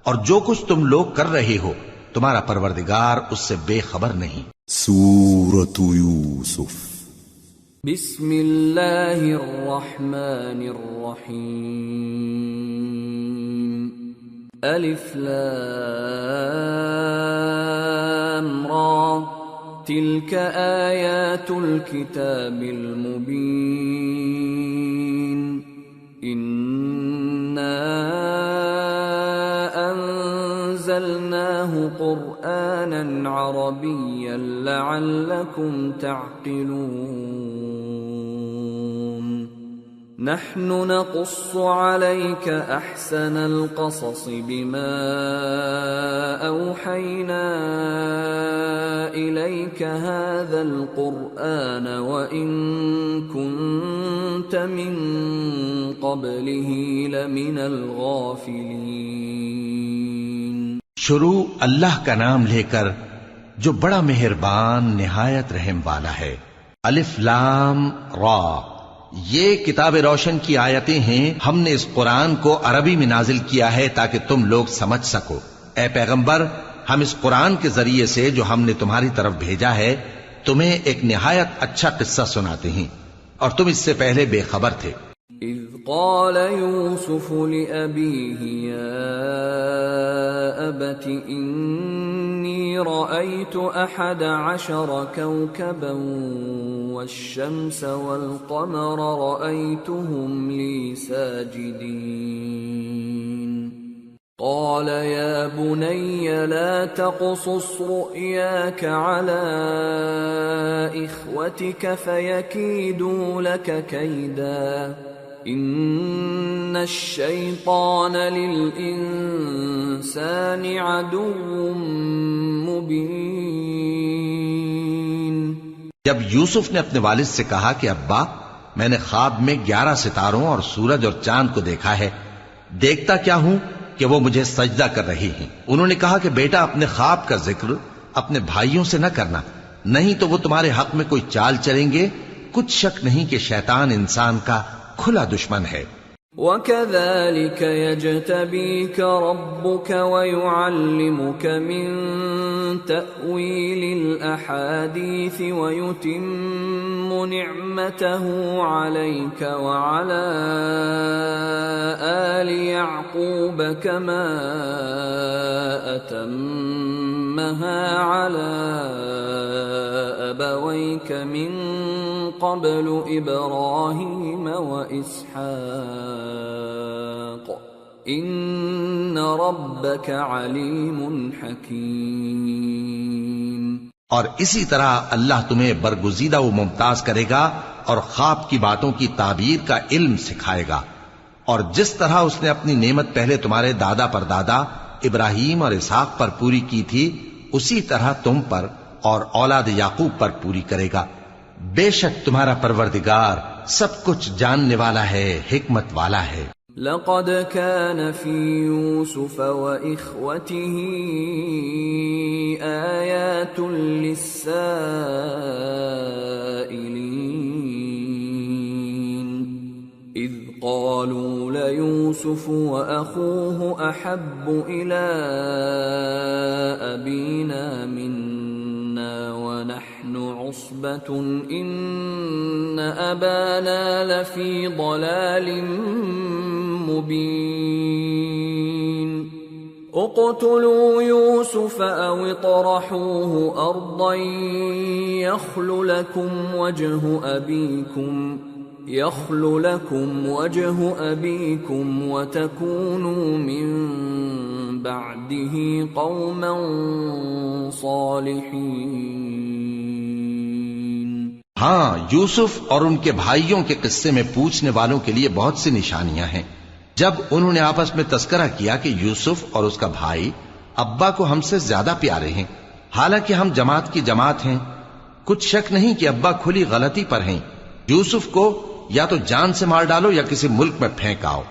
اور جو کچھ تم لوگ کر رہے ہو تمہارا پروردگار اس سے بے خبر نہیں۔ سورة یوسف بسم اللہ الرحمن الرحیم الف لام را تلك آیات الکتاب المبین انا انزلناه قرآنا عربیا لعلکم تعقلون نحن نقص عليك احسن القصص بما اوحينا اليك هذا القرآن وان كنت من قبله لمن الغافلين. شروع اللہ کا نام لے کر جو بڑا مہربان نہایت رحم والا ہے. الف لام را، یہ کتاب روشن کی آیتیں ہیں. ہم نے اس قرآن کو عربی میں نازل کیا ہے تاکہ تم لوگ سمجھ سکو. اے پیغمبر، ہم اس قرآن کے ذریعے سے جو ہم نے تمہاری طرف بھیجا ہے تمہیں ایک نہایت اچھا قصہ سناتے ہیں اور تم اس سے پہلے بے خبر تھے. اذ قال يوسف لأبيه يا أبت إني رأيت 11 كوكبا والشمس والقمر رأيتهم لي ساجدين قال يا بني لا تقصص رؤياك على إخوتك فيكيدوا لك كيدا ان الشیطان للانسان عدو مبین. جب یوسف نے اپنے والد سے کہا کہ ابا، میں نے خواب میں 11 ستاروں اور سورج اور چاند کو دیکھا ہے، دیکھتا کیا ہوں کہ وہ مجھے سجدہ کر رہی ہیں. انہوں نے کہا کہ بیٹا، اپنے خواب کا ذکر اپنے بھائیوں سے نہ کرنا، نہیں تو وہ تمہارے حق میں کوئی چال چلیں گے. کچھ شک نہیں کہ شیطان انسان کا کھلا دشمن ہے. وَكَذَلِكَ يَجْتَبِيكَ رَبُّكَ وَيُعَلِّمُكَ مِن تَأْوِيلِ الْأَحَادِيثِ وَيُتِمُّ نِعْمَتَهُ عَلَيْكَ وَعَلَى آلِ يَعْقُوبَ كَمَا أَتَمَّهَا عَلَى أَبَوَيْكَ مِن قبل ابراہیم واسحاق ان ربک علیم حکیم. اور اسی طرح اللہ تمہیں برگزیدہ و ممتاز کرے گا اور خواب کی باتوں کی تعبیر کا علم سکھائے گا. اور جس طرح اس نے اپنی نعمت پہلے تمہارے دادا پر دادا ابراہیم اور اسحاق پر پوری کی تھی، اسی طرح تم پر اور اولاد یعقوب پر پوری کرے گا. بے شک تمہارا پروردگار سب کچھ جاننے والا ہے، حکمت والا ہے. لقد كان في يوسف وإخوته آيات للسائلين إذ قالوا ليوسف وأخوه أحب إلى أبينا منا ونحن عصبة إن أبانا لفي ضلال مبين اقتلوا يوسف أو اطرحوه أرضا يخل لكم وجه أبيكم وتكونوا من بعده قوما صالحين. ہاں، یوسف اور ان کے بھائیوں کے قصے میں پوچھنے والوں کے لیے بہت سی نشانیاں ہیں. جب انہوں نے آپس میں تذکرہ کیا کہ یوسف اور اس کا بھائی ابا کو ہم سے زیادہ پیارے ہیں، حالانکہ ہم جماعت کی جماعت ہیں، کچھ شک نہیں کہ ابا کھلی غلطی پر ہیں. یوسف کو یا تو جان سے مار ڈالو یا کسی ملک میں پھینک آؤ،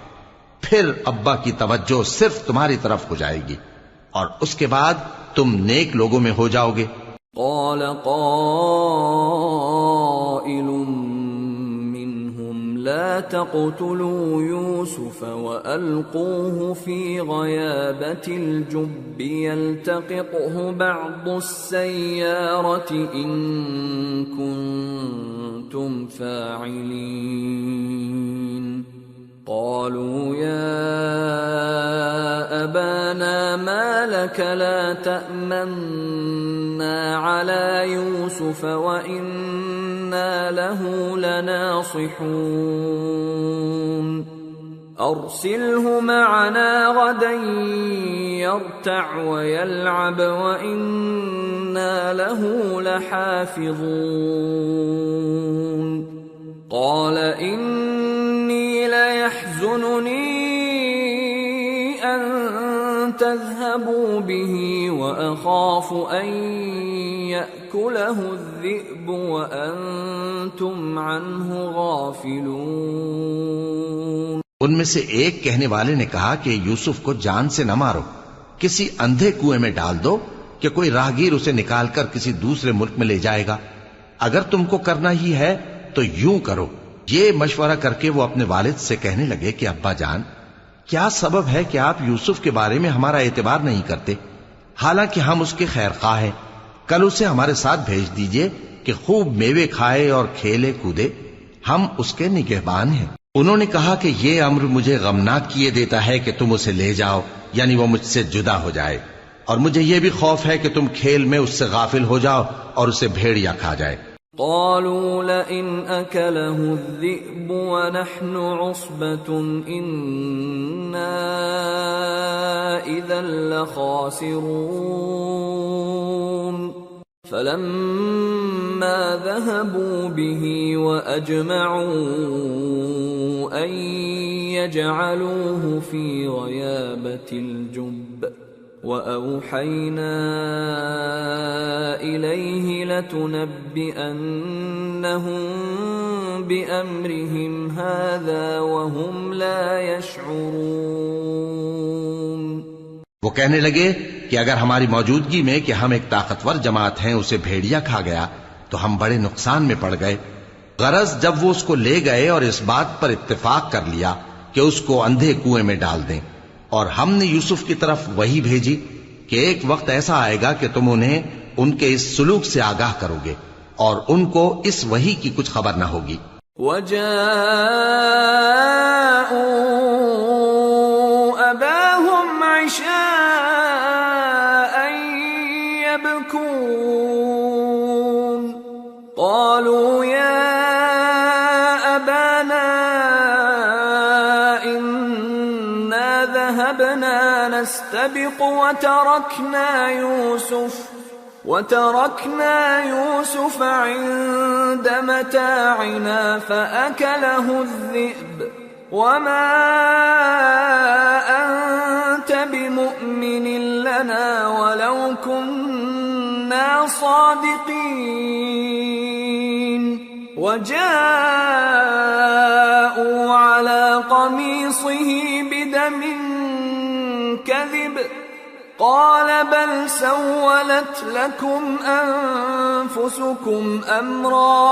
پھر ابا کی توجہ صرف تمہاری طرف ہو جائے گی اور اس کے بعد تم نیک لوگوں میں ہو جاؤ گے. قال قائل منهم لا تقتلوا يوسف وألقوه في غيابة الجب يلتقطه بعض السيارة إن كنتم فاعلين. قالوا يا أبانا ما لك لا تأمنا على يوسف يوسف وإنا له لناصحون أرسله معنا غدا يرتع ويلعب وإنا له لحافظون قال إني ليحزنني أن تذهبوا به وأخاف أن يأكله الذئب وأنتم عنه غافلون۔ ان میں سے ایک کہنے والے نے کہا کہ یوسف کو جان سے نہ مارو، کسی اندھے کنویں میں ڈال دو کہ کوئی راہگیر اسے نکال کر کسی دوسرے ملک میں لے جائے گا۔ اگر تم کو کرنا ہی ہے تو یوں کرو۔ یہ مشورہ کر کے وہ اپنے والد سے کہنے لگے کہ ابا جان، کیا سبب ہے کہ آپ یوسف کے بارے میں ہمارا اعتبار نہیں کرتے؟ حالانکہ ہم اس کے خیر خواہ ہیں۔ کل اسے ہمارے ساتھ بھیج دیجئے کہ خوب میوے کھائے اور کھیلے کودے، ہم اس کے نگہبان ہیں۔ انہوں نے کہا کہ یہ امر مجھے غمناک کیے دیتا ہے کہ تم اسے لے جاؤ، یعنی وہ مجھ سے جدا ہو جائے، اور مجھے یہ بھی خوف ہے کہ تم کھیل میں اس سے غافل ہو جاؤ اور اسے بھیڑیا کھا جائے۔ قالوا لئن أكله الذئب ونحن عصبة إنا إذا لخاسرون فلما ذهبوا به وأجمعوا أن يجعلوه في غيابة الجب وأوحينا إليه لتنبئنهم بأمرهم هذا وهم لا يشعرون۔ وہ کہنے لگے کہ اگر ہماری موجودگی میں کہ ہم ایک طاقتور جماعت ہیں اسے بھیڑیا کھا گیا تو ہم بڑے نقصان میں پڑ گئے۔ غرض جب وہ اس کو لے گئے اور اس بات پر اتفاق کر لیا کہ اس کو اندھے کنویں میں ڈال دیں، اور ہم نے یوسف کی طرف وحی بھیجی کہ ایک وقت ایسا آئے گا کہ تم انہیں ان کے اس سلوک سے آگاہ کرو گے اور ان کو اس وحی کی کچھ خبر نہ ہوگی۔ وَجَاءُوا أَبَاهُمْ عِشَاءً يَبْكُونَ قَالُوا يَا أَبَانَا ذهبنا نستبق وتركنا يوسف عند متاعنا فأكله الذئب وما أنت بمؤمن لنا ولو كنا صادقين وجاءوا على قميصه بدم كذب قال بل سولت لكم أنفسكم أمرا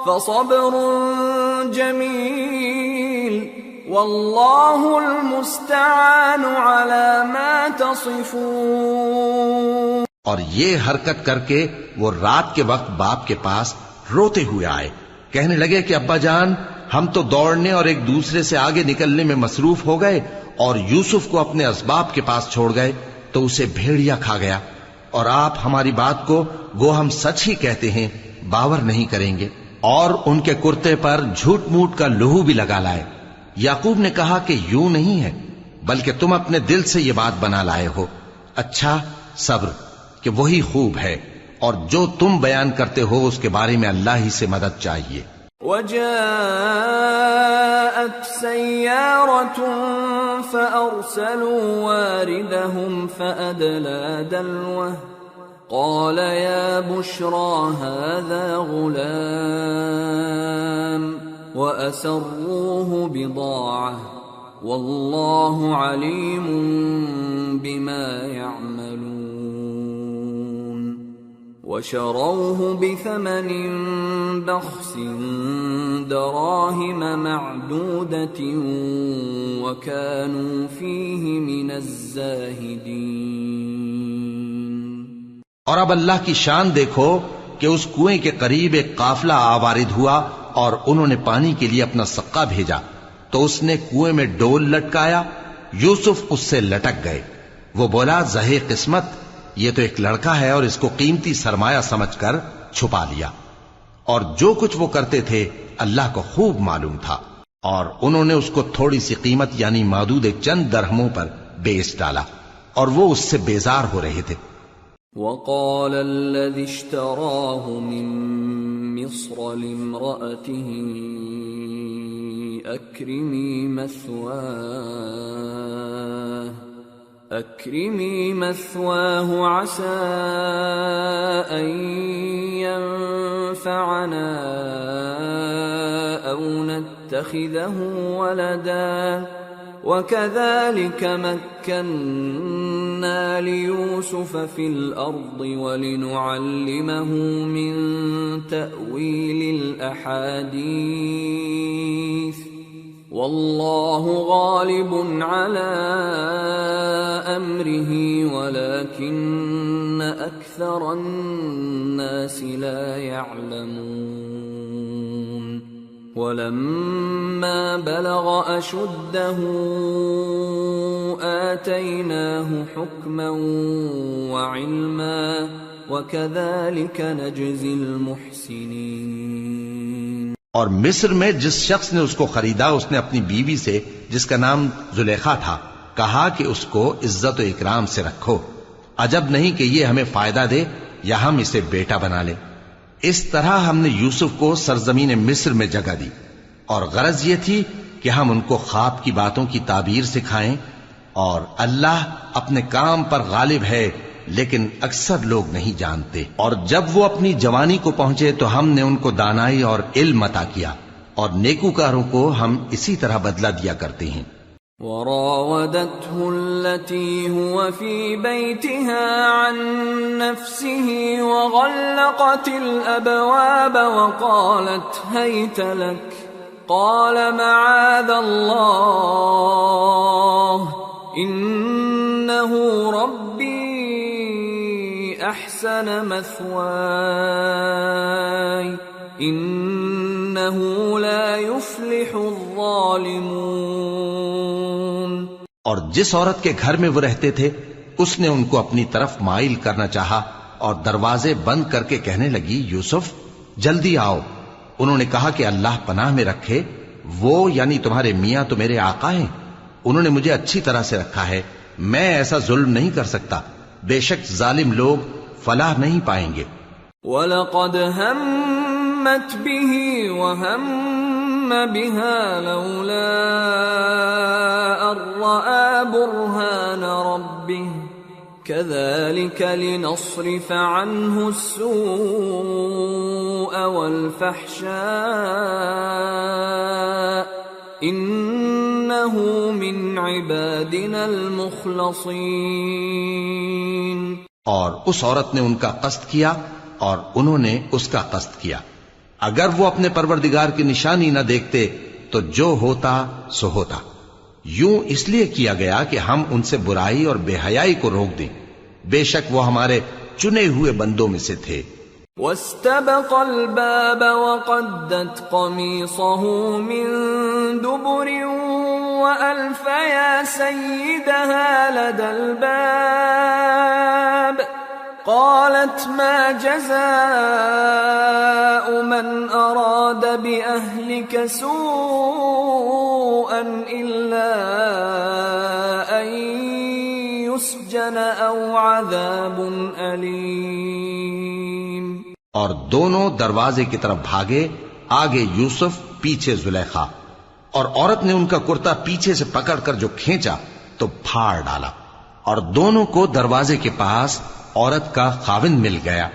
فصبر جميل والله المستعان على ما تصفون۔ اور یہ حرکت کر کے وہ رات کے وقت باپ کے پاس روتے ہوئے آئے، کہنے لگے کہ ابا جان، ہم تو دوڑنے اور ایک دوسرے سے آگے نکلنے میں مصروف ہو گئے اور یوسف کو اپنے اسباب کے پاس چھوڑ گئے تو اسے بھیڑیا کھا گیا، اور آپ ہماری بات کو گو ہم سچ ہی کہتے ہیں باور نہیں کریں گے۔ اور ان کے کرتے پر جھوٹ موٹ کا لہو بھی لگا لائے۔ یعقوب نے کہا کہ یوں نہیں ہے، بلکہ تم اپنے دل سے یہ بات بنا لائے ہو۔ اچھا صبر کہ وہی خوب ہے، اور جو تم بیان کرتے ہو اس کے بارے میں اللہ ہی سے مدد چاہیے۔ وجاءت سيارة فأرسلوا واردهم فأدلى دلوه قال يا بشرى هذا غلام وأسروه بضاعة والله عليم بما يعملون وشروه بثمن بخس دراهم معدودة وكانوا فيه من الزاهدين۔ اور اب اللہ کی شان دیکھو کہ اس کنویں کے قریب ایک قافلہ آوارد ہوا اور انہوں نے پانی کے لیے اپنا سقا بھیجا تو اس نے کنویں میں ڈول لٹکایا، یوسف اس سے لٹک گئے۔ وہ بولا زہے قسمت، یہ تو ایک لڑکا ہے اور اس کو قیمتی سرمایہ سمجھ کر چھپا لیا، اور جو کچھ وہ کرتے تھے اللہ کو خوب معلوم تھا، اور انہوں نے اس کو تھوڑی سی قیمت یعنی معدود چند درہموں پر بیچ ڈالا، اور وہ اس سے بیزار ہو رہے تھے۔ وقال الذي اشتراه من مصر لامرأته أكرمي مثواه عسى أن ينفعنا أو نتخذه ولدا وكذلك مكنا ليوسف في الأرض ولنعلمه من تأويل الأحاديث والله غالب على أمره ولكن أكثر الناس لا يعلمون ولما بلغ أشده آتيناه حكما وعلما وكذلك نجزي المحسنين۔ اور مصر میں جس شخص نے اس کو خریدا، اس نے اپنی بیوی سے جس کا نام زلیخا تھا کہا کہ اس کو عزت و اکرام سے رکھو، عجب نہیں کہ یہ ہمیں فائدہ دے یا ہم اسے بیٹا بنا لیں۔ اس طرح ہم نے یوسف کو سرزمین مصر میں جگہ دی، اور غرض یہ تھی کہ ہم ان کو خواب کی باتوں کی تعبیر سکھائیں، اور اللہ اپنے کام پر غالب ہے لیکن اکثر لوگ نہیں جانتے۔ اور جب وہ اپنی جوانی کو پہنچے تو ہم نے ان کو دانائی اور علم عطا کیا، اور نیکوکاروں کو ہم اسی طرح بدلہ دیا کرتے ہیں۔ وراودته التي هو في بيتها عن نفسه وغلقت الأبواب وقالت هيت لك قال معاذ الله إنه ربي أحسن مثواي إنه لا يفلح الظالمون۔ اور جس عورت کے گھر میں وہ رہتے تھے اس نے ان کو اپنی طرف مائل کرنا چاہا اور دروازے بند کر کے کہنے لگی یوسف جلدی آؤ۔ انہوں نے کہا کہ اللہ پناہ میں رکھے، وہ یعنی تمہارے میاں تو میرے آقا ہیں، انہوں نے مجھے اچھی طرح سے رکھا ہے، میں ایسا ظلم نہیں کر سکتا، بے شک ظالم لوگ فلاح نہیں پائیں گے۔ وَلَقَدْ هَمَّتْ بِهِ وَهَمَّ بِهَا لَوْلَا أَن رَّأَىٰ بُرْهَانَ رَبِّهِ كَذَٰلِكَ لِنَصْرِفَ عَنْهُ السُّوءَ وَالْفَحْشَاءَ إِنَّهُ مِنْ عِبَادِنَا الْمُخْلَصِينَ۔ اور اس عورت نے ان کا قصد کیا اور انہوں نے اس کا قصد کیا، اگر وہ اپنے پروردگار کی نشانی نہ دیکھتے تو جو ہوتا سو ہوتا۔ یوں اس لیے کیا گیا کہ ہم ان سے برائی اور بے حیائی کو روک دیں، بے شک وہ ہمارے چنے ہوئے بندوں میں سے تھے۔ واستبق الباب وقدت قميصه من دبر وألف يا سيدها لدى الباب قالت ما جزاء من أراد بأهلك سوءا إلا أن يسجن أو عذاب أليم۔ اور دونوں دروازے کی طرف بھاگے، آگے یوسف پیچھے زلیخا، اور عورت نے ان کا کرتا پیچھے سے پکڑ کر جو کھینچا تو پھاڑ ڈالا، اور دونوں کو دروازے کے پاس عورت کا خاوند مل گیا۔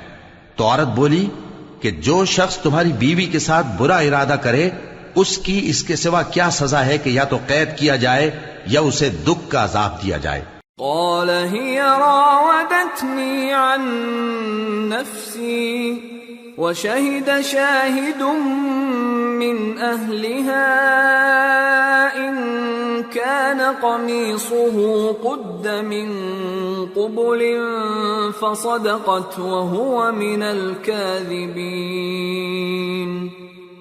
تو عورت بولی کہ جو شخص تمہاری بیوی کے ساتھ برا ارادہ کرے اس کی اس کے سوا کیا سزا ہے کہ یا تو قید کیا جائے یا اسے دکھ کا عذاب دیا جائے۔ قال هي راودتني عن نفسي وشهد شاهد من أهلها إن كان قميصه قد من قبل فصدقت وهو من الكاذبين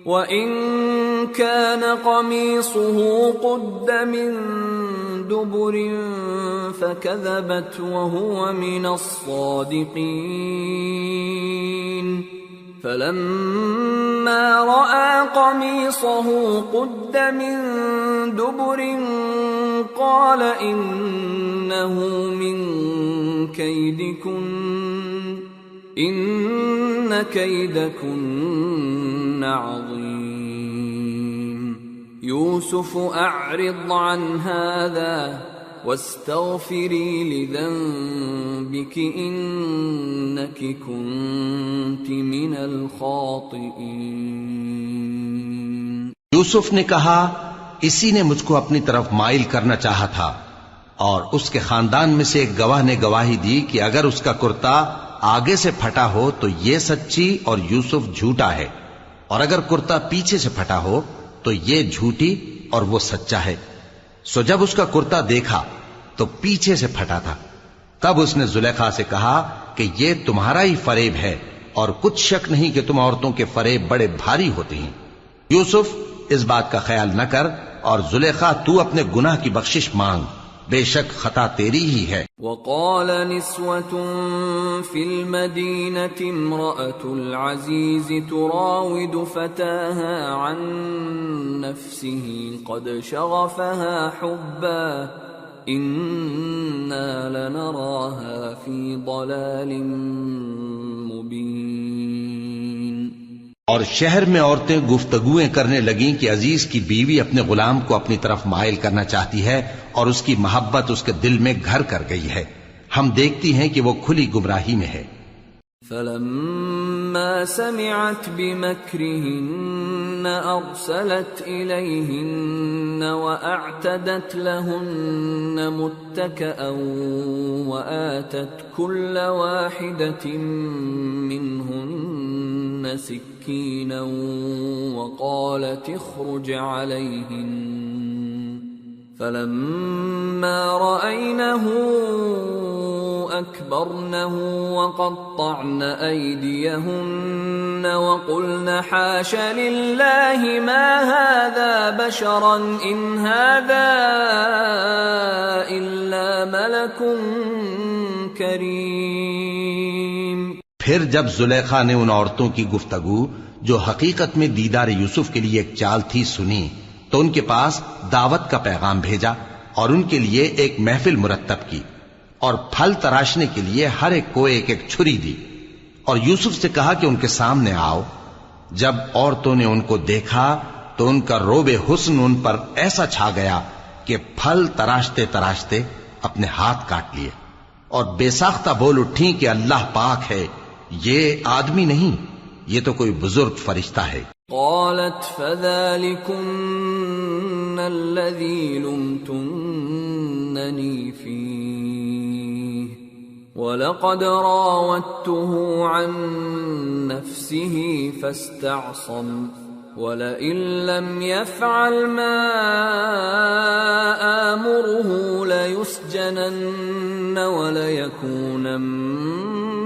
وَإِن كَانَ قَمِيصُهُ قُدَّ مِن دُبُرٍ فَكَذَبَتْ وَهُوَ مِنَ الصَّادِقِينَ فلما رأى قميصه قد من دبر قال إنه من كيدكن إن كيدكن عظيم يوسف أعرض عن هذا واستغفري لذنبك إنك كنت من الخاطئين. یوسف نے کہا اسی نے مجھ کو اپنی طرف مائل کرنا چاہا تھا، اور اس کے خاندان میں سے ایک گواہ نے گواہی دی کہ اگر اس کا کرتا آگے سے پھٹا ہو تو یہ سچی اور یوسف جھوٹا ہے، اور اگر کرتا پیچھے سے پھٹا ہو تو یہ جھوٹی اور وہ سچا ہے. سو جب اس کا کرتا دیکھا تو پیچھے سے پھٹا تھا. تب اس نے زلیخا سے کہا کہ یہ تمہارا ہی فریب ہے، اور کچھ شک نہیں کہ تم عورتوں کے فریب بڑے بھاری ہوتے ہیں. یوسف اس بات کا خیال نہ کر، اور زلیخا تو اپنے گناہ کی بخشش مانگ، بے شک خطا تیری ہی ہے. وقال نسوة في المدينة امرأة العزيز تراود فتاها عن نفسه قد شغفها حبا إنا لنراها في ضلال مبين. اور شہر میں عورتیں گفتگویں کرنے لگیں کہ عزیز کی بیوی اپنے غلام کو اپنی طرف مائل کرنا چاہتی ہے اور اس کی محبت اس کے دل میں گھر کر گئی ہے، ہم دیکھتی ہیں کہ وہ کھلی گمراہی میں ہے. فلما سمعت بمكرهن أرسلت إليهن وأعتدت لهن متكئا وآتت كل واحدة منهن سكينا وقالت اخرج عليهن. فلما رأينه أكبرنه وقطعن أيديهن وقلن حاش لله ما هذا بشرا إن هذا إلا ملك كريم. پھر جب زلیخا نے ان عورتوں کی گفتگو جو حقیقت میں دیدار یوسف کے لیے ایک چال تھی سنی تو ان کے پاس دعوت کا پیغام بھیجا اور ان کے لیے ایک محفل مرتب کی اور پھل تراشنے کے لیے ہر ایک کو ایک ایک چھری دی اور یوسف سے کہا کہ ان کے سامنے آؤ. جب عورتوں نے ان کو دیکھا تو ان کا روب حسن ان پر ایسا چھا گیا کہ پھل تراشتے تراشتے اپنے ہاتھ کاٹ لیے اور بے ساختہ بول اٹھیں کہ اللہ پاک ہے، یہ آدمی نہیں، یہ تو کوئی بزرگ فرشتہ ہے. قالت فذلكن الذي لمتنني فيه ولقد راودته عن نفسه فاستعصم ولئن لم يفعل ما آمره ليسجنن وليكون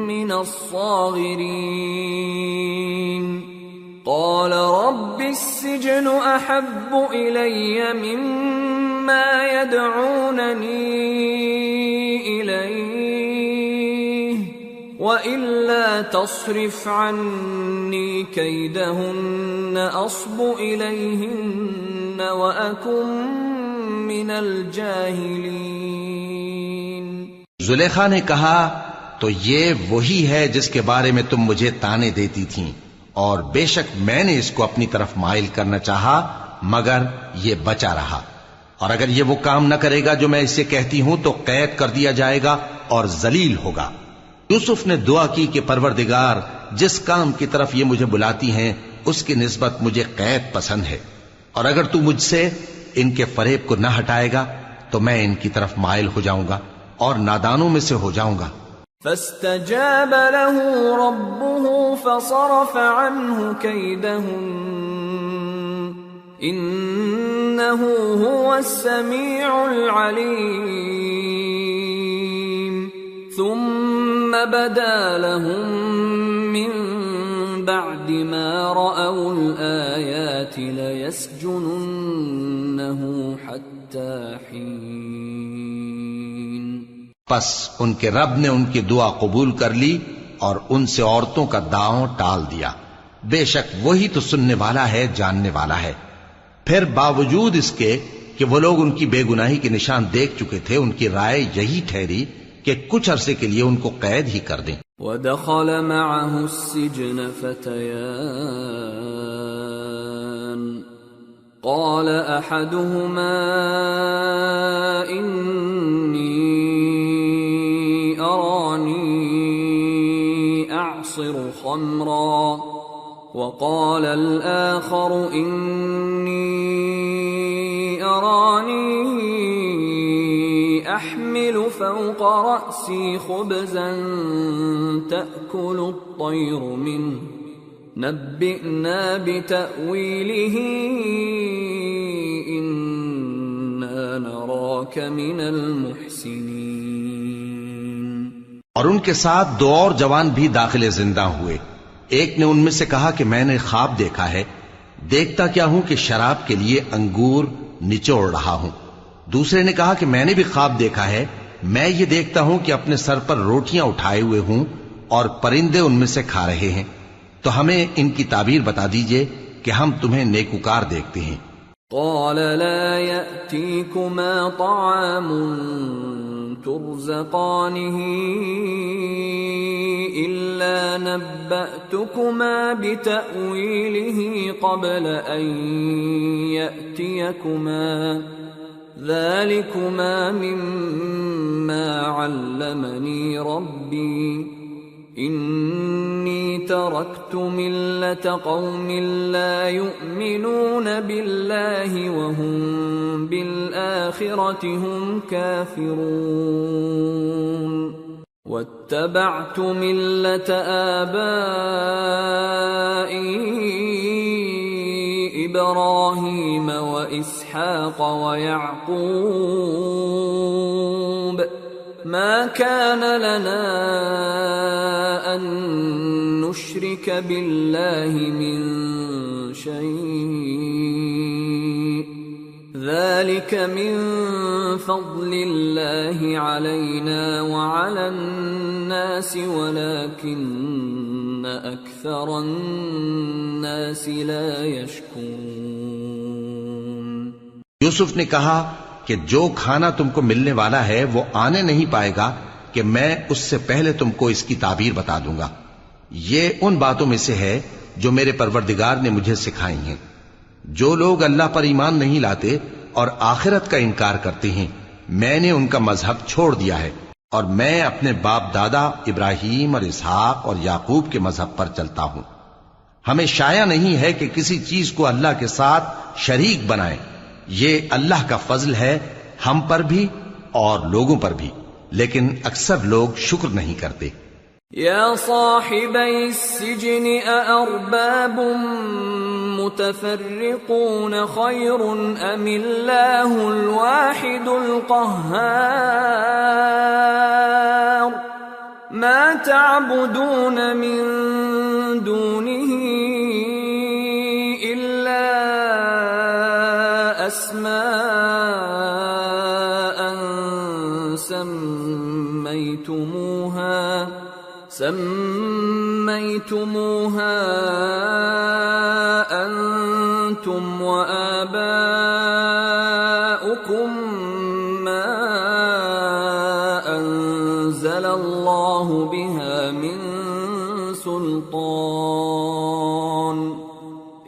من الصاغرين. قال رب السجن أحب إلي مما يدعونني إليه وإلا تصرف عني كيدهن أصب إليهن وأكن من الجاهلين. زلیخا نے کہا تو یہ وہی ہے جس کے بارے میں تم مجھے تانے دیتی تھیں، اور بے شک میں نے اس کو اپنی طرف مائل کرنا چاہا مگر یہ بچا رہا، اور اگر یہ وہ کام نہ کرے گا جو میں اسے کہتی ہوں تو قید کر دیا جائے گا اور ذلیل ہوگا. یوسف نے دعا کی کہ پروردگار جس کام کی طرف یہ مجھے بلاتی ہیں اس کی نسبت مجھے قید پسند ہے، اور اگر تو مجھ سے ان کے فریب کو نہ ہٹائے گا تو میں ان کی طرف مائل ہو جاؤں گا اور نادانوں میں سے ہو جاؤں گا. فاستجاب له ربه فصرف عنه كيدهن إنه هو السميع العليم. ثم بدا لهم من بعد ما رأوا الآيات ليسجننه حتى حين. پس ان کے رب نے ان کی دعا قبول کر لی اور ان سے عورتوں کا داؤں ٹال دیا. بے شک وہی تو سننے والا ہے، جاننے والا ہے۔ پھر باوجود اس کے کہ وہ لوگ ان کی بے گناہی کے نشان دیکھ چکے تھے، ان کی رائے یہی ٹھہری کہ کچھ عرصے کے لیے ان کو قید ہی کر دیں۔ وَدَخَلَ مَعَهُ السِّجْنَ فَتَيَانِ قَالَ أَحَدُهُمَا إِنِّي أَرَانِي أَعْصِرُ خَمْرًا وَقَالَ الْآخَرُ إِنِّي أَرَانِي أَحْمِلُ فَوْقَ رَأْسِي خُبْزًا تَأْكُلُ الطَّيْرُ مِنْهُ نَبِّئْنَا بِتَأْوِيلِهِ إِنَّا نَرَاكَ مِنَ الْمُحْسِنِينَ۔ اور ان کے ساتھ دو اور جوان بھی داخل زندہ ہوئے۔ ایک نے ان میں سے کہا کہ میں نے خواب دیکھا ہے، دیکھتا کیا ہوں کہ شراب کے لیے انگور نچوڑ رہا ہوں۔ دوسرے نے کہا کہ میں نے بھی خواب دیکھا ہے، میں یہ دیکھتا ہوں کہ اپنے سر پر روٹیاں اٹھائے ہوئے ہوں اور پرندے ان میں سے کھا رہے ہیں، تو ہمیں ان کی تعبیر بتا دیجئے کہ ہم تمہیں نیکوکار دیکھتے ہیں۔ قال لا يأتيكما طعام ترزقانه إلا نبأتكما بتأويله قبل أن يأتيكما ذلكما مما علمني ربي إني تركت ملة قوم لا يؤمنون بالله وهم بالآخرة هم كافرون واتبعت ملة آبائي إبراهيم وإسحاق ويعقوب ما كان لنا أن نشرك بالله من شيء ذلك من فضل الله علينا وعلى الناس ولكن أكثر الناس لا يشكرون۔ یوسف نے کہا کہ جو کھانا تم کو ملنے والا ہے وہ آنے نہیں پائے گا کہ میں اس سے پہلے تم کو اس کی تعبیر بتا دوں گا۔ یہ ان باتوں میں سے ہے جو میرے پروردگار نے مجھے سکھائی ہیں۔ جو لوگ اللہ پر ایمان نہیں لاتے اور آخرت کا انکار کرتے ہیں، میں نے ان کا مذہب چھوڑ دیا ہے اور میں اپنے باپ دادا ابراہیم اور اسحاق اور یعقوب کے مذہب پر چلتا ہوں۔ ہمیں شایع نہیں ہے کہ کسی چیز کو اللہ کے ساتھ شریک بنائیں، یہ اللہ کا فضل ہے ہم پر بھی اور لوگوں پر بھی، لیکن اکثر لوگ شکر نہیں کرتے۔ یا صاحبی السجن أأرباب متفرقون خیر ام اللہ الواحد القہار ما تعبدون من دونه إلا أسماء سميتموها أنتم وآباؤكم ما أنزل الله بها من سلطان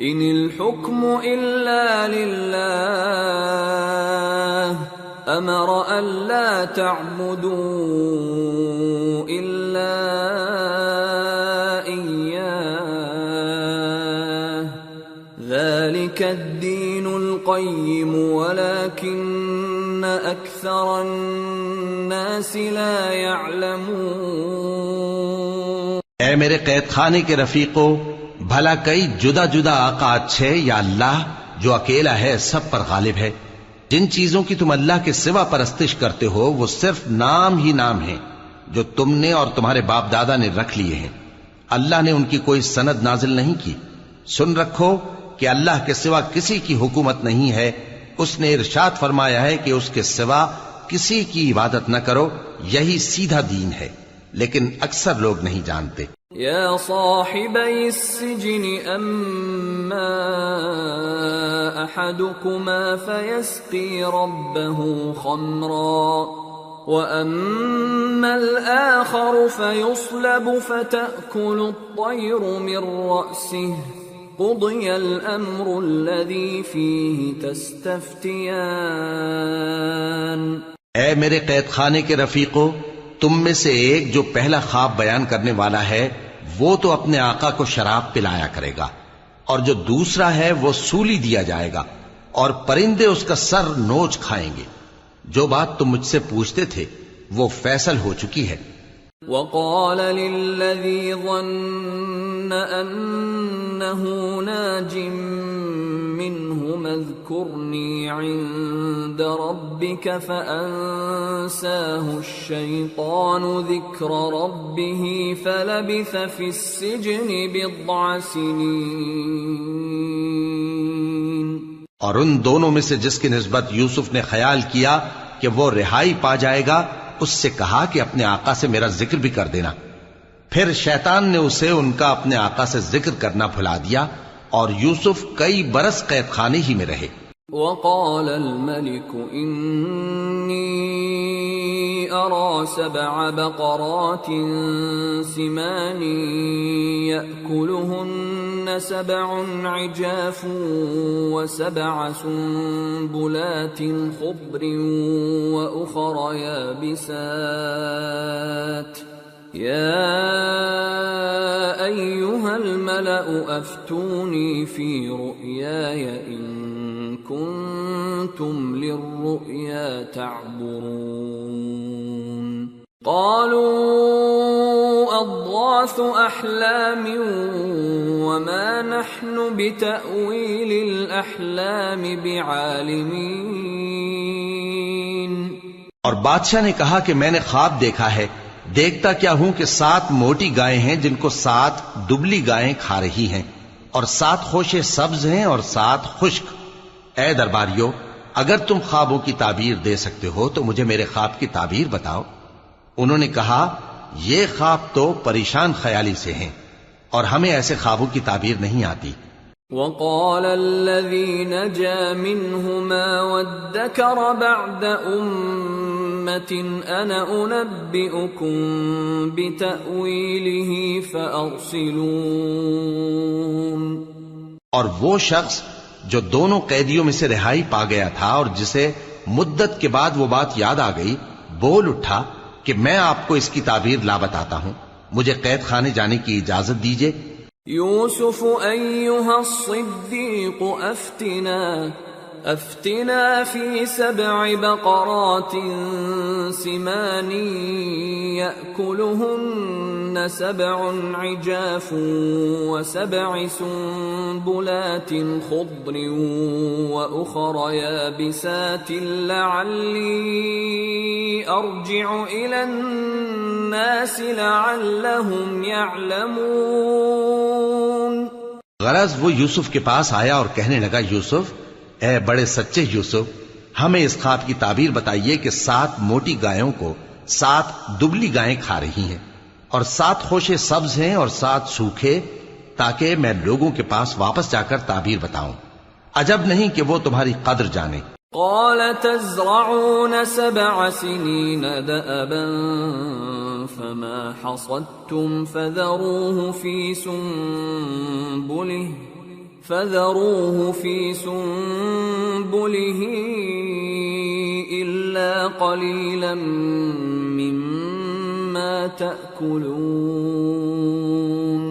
إن الحكم إلا لله أمر ألا تعبدوا إلا إياه ذلك الدين القيم ولكن أكثر الناس لا يعلمون۔ اے میرے قید خانے کے رفیقو، بھلا کئی جدا جدا آقا اچھے یا اللہ جو اکیلا ہے سب پر غالب ہے؟ جن چیزوں کی تم اللہ کے سوا پرستش کرتے ہو وہ صرف نام ہی نام ہیں جو تم نے اور تمہارے باپ دادا نے رکھ لیے ہیں، اللہ نے ان کی کوئی سند نازل نہیں کی۔ سن رکھو کہ اللہ کے سوا کسی کی حکومت نہیں ہے، اس نے ارشاد فرمایا ہے کہ اس کے سوا کسی کی عبادت نہ کرو، یہی سیدھا دین ہے، لیکن اکثر لوگ نہیں جانتے۔ يا صاحبي السجن أما أحدكما فيسقي ربه خمرا وأما الآخر فيصلب فتأكل الطير من رأسه قضي الأمر الذي فيه تستفتيان۔ اے میرے قید خانے کے رفیقو، تم میں سے ایک جو پہلا خواب بیان کرنے والا ہے وہ تو اپنے آقا کو شراب پلایا کرے گا، اور جو دوسرا ہے وہ سولی دیا جائے گا، اور پرندے اس کا سر نوچ کھائیں گے۔ جو بات تم مجھ سے پوچھتے تھے وہ فیصل ہو چکی ہے۔ وقال للذي ظن أنه ناج منهما اذكرني عند ربك فأنساه الشيطان ذكر ربه فلبث في السجن بضع سنين۔ اور ان دونوں میں سے جس کی نسبت یوسف نے خیال کیا کہ وہ رہائی پا جائے گا، اس سے کہا کہ اپنے آقا سے میرا ذکر بھی کر دینا۔ پھر شیطان نے اسے ان کا اپنے آقا سے ذکر کرنا بھلا دیا، اور یوسف کئی برس قید خانے ہی میں رہے۔ وقال الملك إني أرى 7 بقرات سمان يأكلهن 7 عجاف و7 سنبلات خضر وأخر يابسات يا أيها الملأ أفتوني في رؤياي إن كنتم للرؤيا تعبرون۔ قالوا أضغاث أحلام وما نحن بتأويل الأحلام بعالمين۔ اور بادشاہ نے کہا کہ میں نے خواب دیکھا ہے، دیکھتا کیا ہوں کہ 7 موٹی گائیں ہیں جن کو 7 دبلی گائیں کھا رہی ہیں، اور 7 خوشے سبز ہیں اور 7 خشک۔ اے درباریو، اگر تم خوابوں کی تعبیر دے سکتے ہو تو مجھے میرے خواب کی تعبیر بتاؤ۔ انہوں نے کہا یہ خواب تو پریشان خیالی سے ہیں، اور ہمیں ایسے خوابوں کی تعبیر نہیں آتی۔ وقال الذي نجا منهما وادكر بعد أمة أنا أنبئكم بتأويله فأرسلون۔ اور وہ شخص جو دونوں قیدیوں میں سے رہائی پا گیا تھا اور جسے مدت کے بعد وہ بات یاد آ گئی، بول اٹھا کہ میں آپ کو اس کی تعبیر لا بتاتا ہوں، مجھے قید خانے جانے کی اجازت دیجیے۔ يوسف أيها الصديق أفتنا في 7 بقرات سمان يأكلهن 7 عجاف و7 سنبلات خضر وأخر يابسات لعلي أرجع إلى الناس لعلهم يعلمون۔ غرض وہ یوسف کے پاس آیا اور کہنے لگا، یوسف، اے بڑے سچے یوسف، ہمیں اس خواب کی تعبیر بتائیے کہ 7 موٹی گایوں کو 7 دبلی گائیں کھا رہی ہیں، اور 7 خوشے سبز ہیں اور 7 سوکھے، تاکہ میں لوگوں کے پاس واپس جا کر تعبیر بتاؤں۔ عجب نہیں کہ وہ تمہاری قدر جانے۔ قال تزرعون 7 سنين دأبا فما حصدتم فذروه في سنبله إلا قليلا مما تأكلون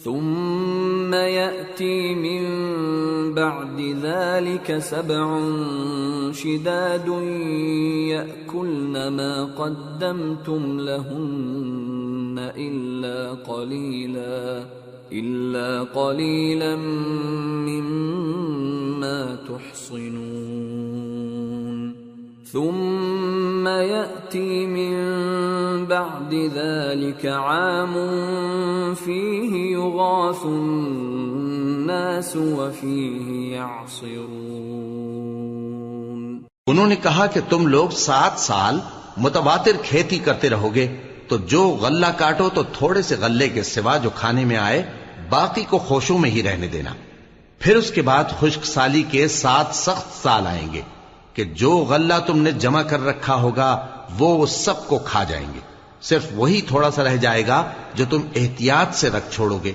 ثم يأتي من بعد ذلك 7 شداد يأكلن ما قدمتم لهن إلا قليلا مما تحصنون ثم يأتي من بعد ذلك عام فيه يغاث الناس وفيه يعصرون۔ انہوں نے کہا کہ تم لوگ 7 سال متواتر کھیتی کرتے رہو گے، تو جو غلہ کاٹو تو تھوڑے سے غلے کے سوا جو کھانے میں آئے باقی کو خوشوں میں ہی رہنے دینا. پھر اس کے بعد خشک سالی کے 7 سخت سال آئیں گے کہ جو غلہ تم نے جمع کر رکھا ہوگا وہ سب کو کھا جائیں گے. صرف وہی تھوڑا سا رہ جائے گا جو تم احتیاط سے رکھ چھوڑو گے.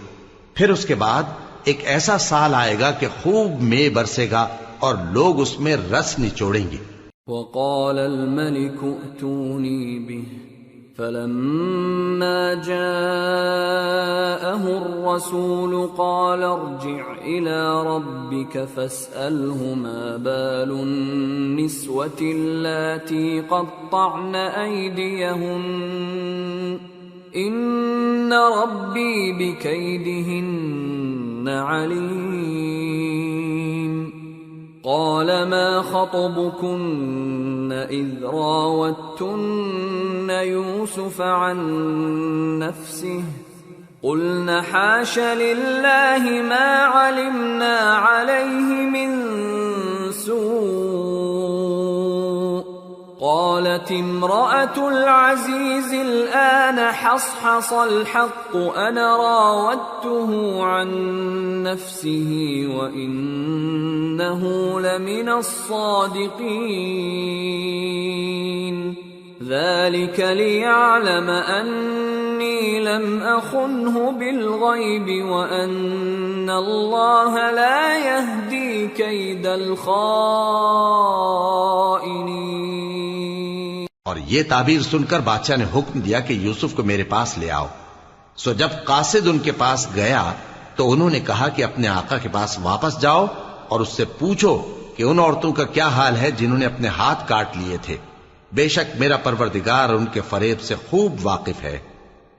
پھر اس کے بعد ایک ایسا سال آئے گا کہ خوب مے برسے گا اور لوگ اس میں رس نچوڑیں گے. وقال الملك ائتوني به فلما جاءه الرسول قال ارجع إلى ربك فاسأله ما بال النسوة اللاتي قطعن أيديهن إن ربي بكيدهن عليم. قال ما خطبكن إذ راوتن يوسف عن نفسه قلن حاش لله ما علمنا عليه من سوء. قالت امرأة العزيز الآن حصحص الحق أنا راودته عن نفسه وإنه لمن الصادقين. ذلك ليعلم أني لم أخنه بالغيب وأن الله لا يهدي كيد الخائنين. اور یہ تعبیر سن کر بادشاہ نے حکم دیا کہ یوسف کو میرے پاس لے آؤ. سو جب قاصد ان کے پاس گیا تو انہوں نے کہا کہ اپنے آقا کے پاس واپس جاؤ اور اس سے پوچھو کہ ان عورتوں کا کیا حال ہے جنہوں نے اپنے ہاتھ کاٹ لیے تھے. بے شک میرا پروردگار ان کے فریب سے خوب واقف ہے.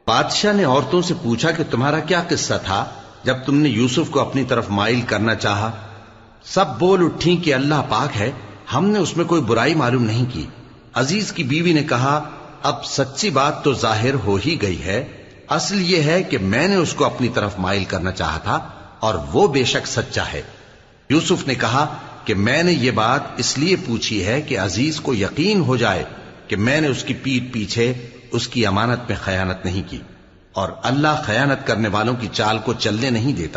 بادشاہ نے عورتوں سے پوچھا کہ تمہارا کیا قصہ تھا جب تم نے یوسف کو اپنی طرف مائل کرنا چاہا؟ سب بول اٹھیں کہ اللہ پاک ہے، ہم نے اس میں کوئی برائی معلوم نہیں کی. عزیز کی بیوی نے کہا اب سچی بات تو ظاہر ہو ہی گئی ہے. اصل یہ ہے کہ میں نے اس کو اپنی طرف مائل کرنا چاہا تھا اور وہ بے شک سچا ہے. یوسف نے کہا کہ میں نے یہ بات اس لیے پوچھی ہے کہ عزیز کو یقین ہو جائے کہ میں نے اس کی پیٹھ پیچھے اس کی امانت میں خیانت نہیں کی، اور اللہ خیانت کرنے والوں کی چال کو چلنے نہیں دیتا.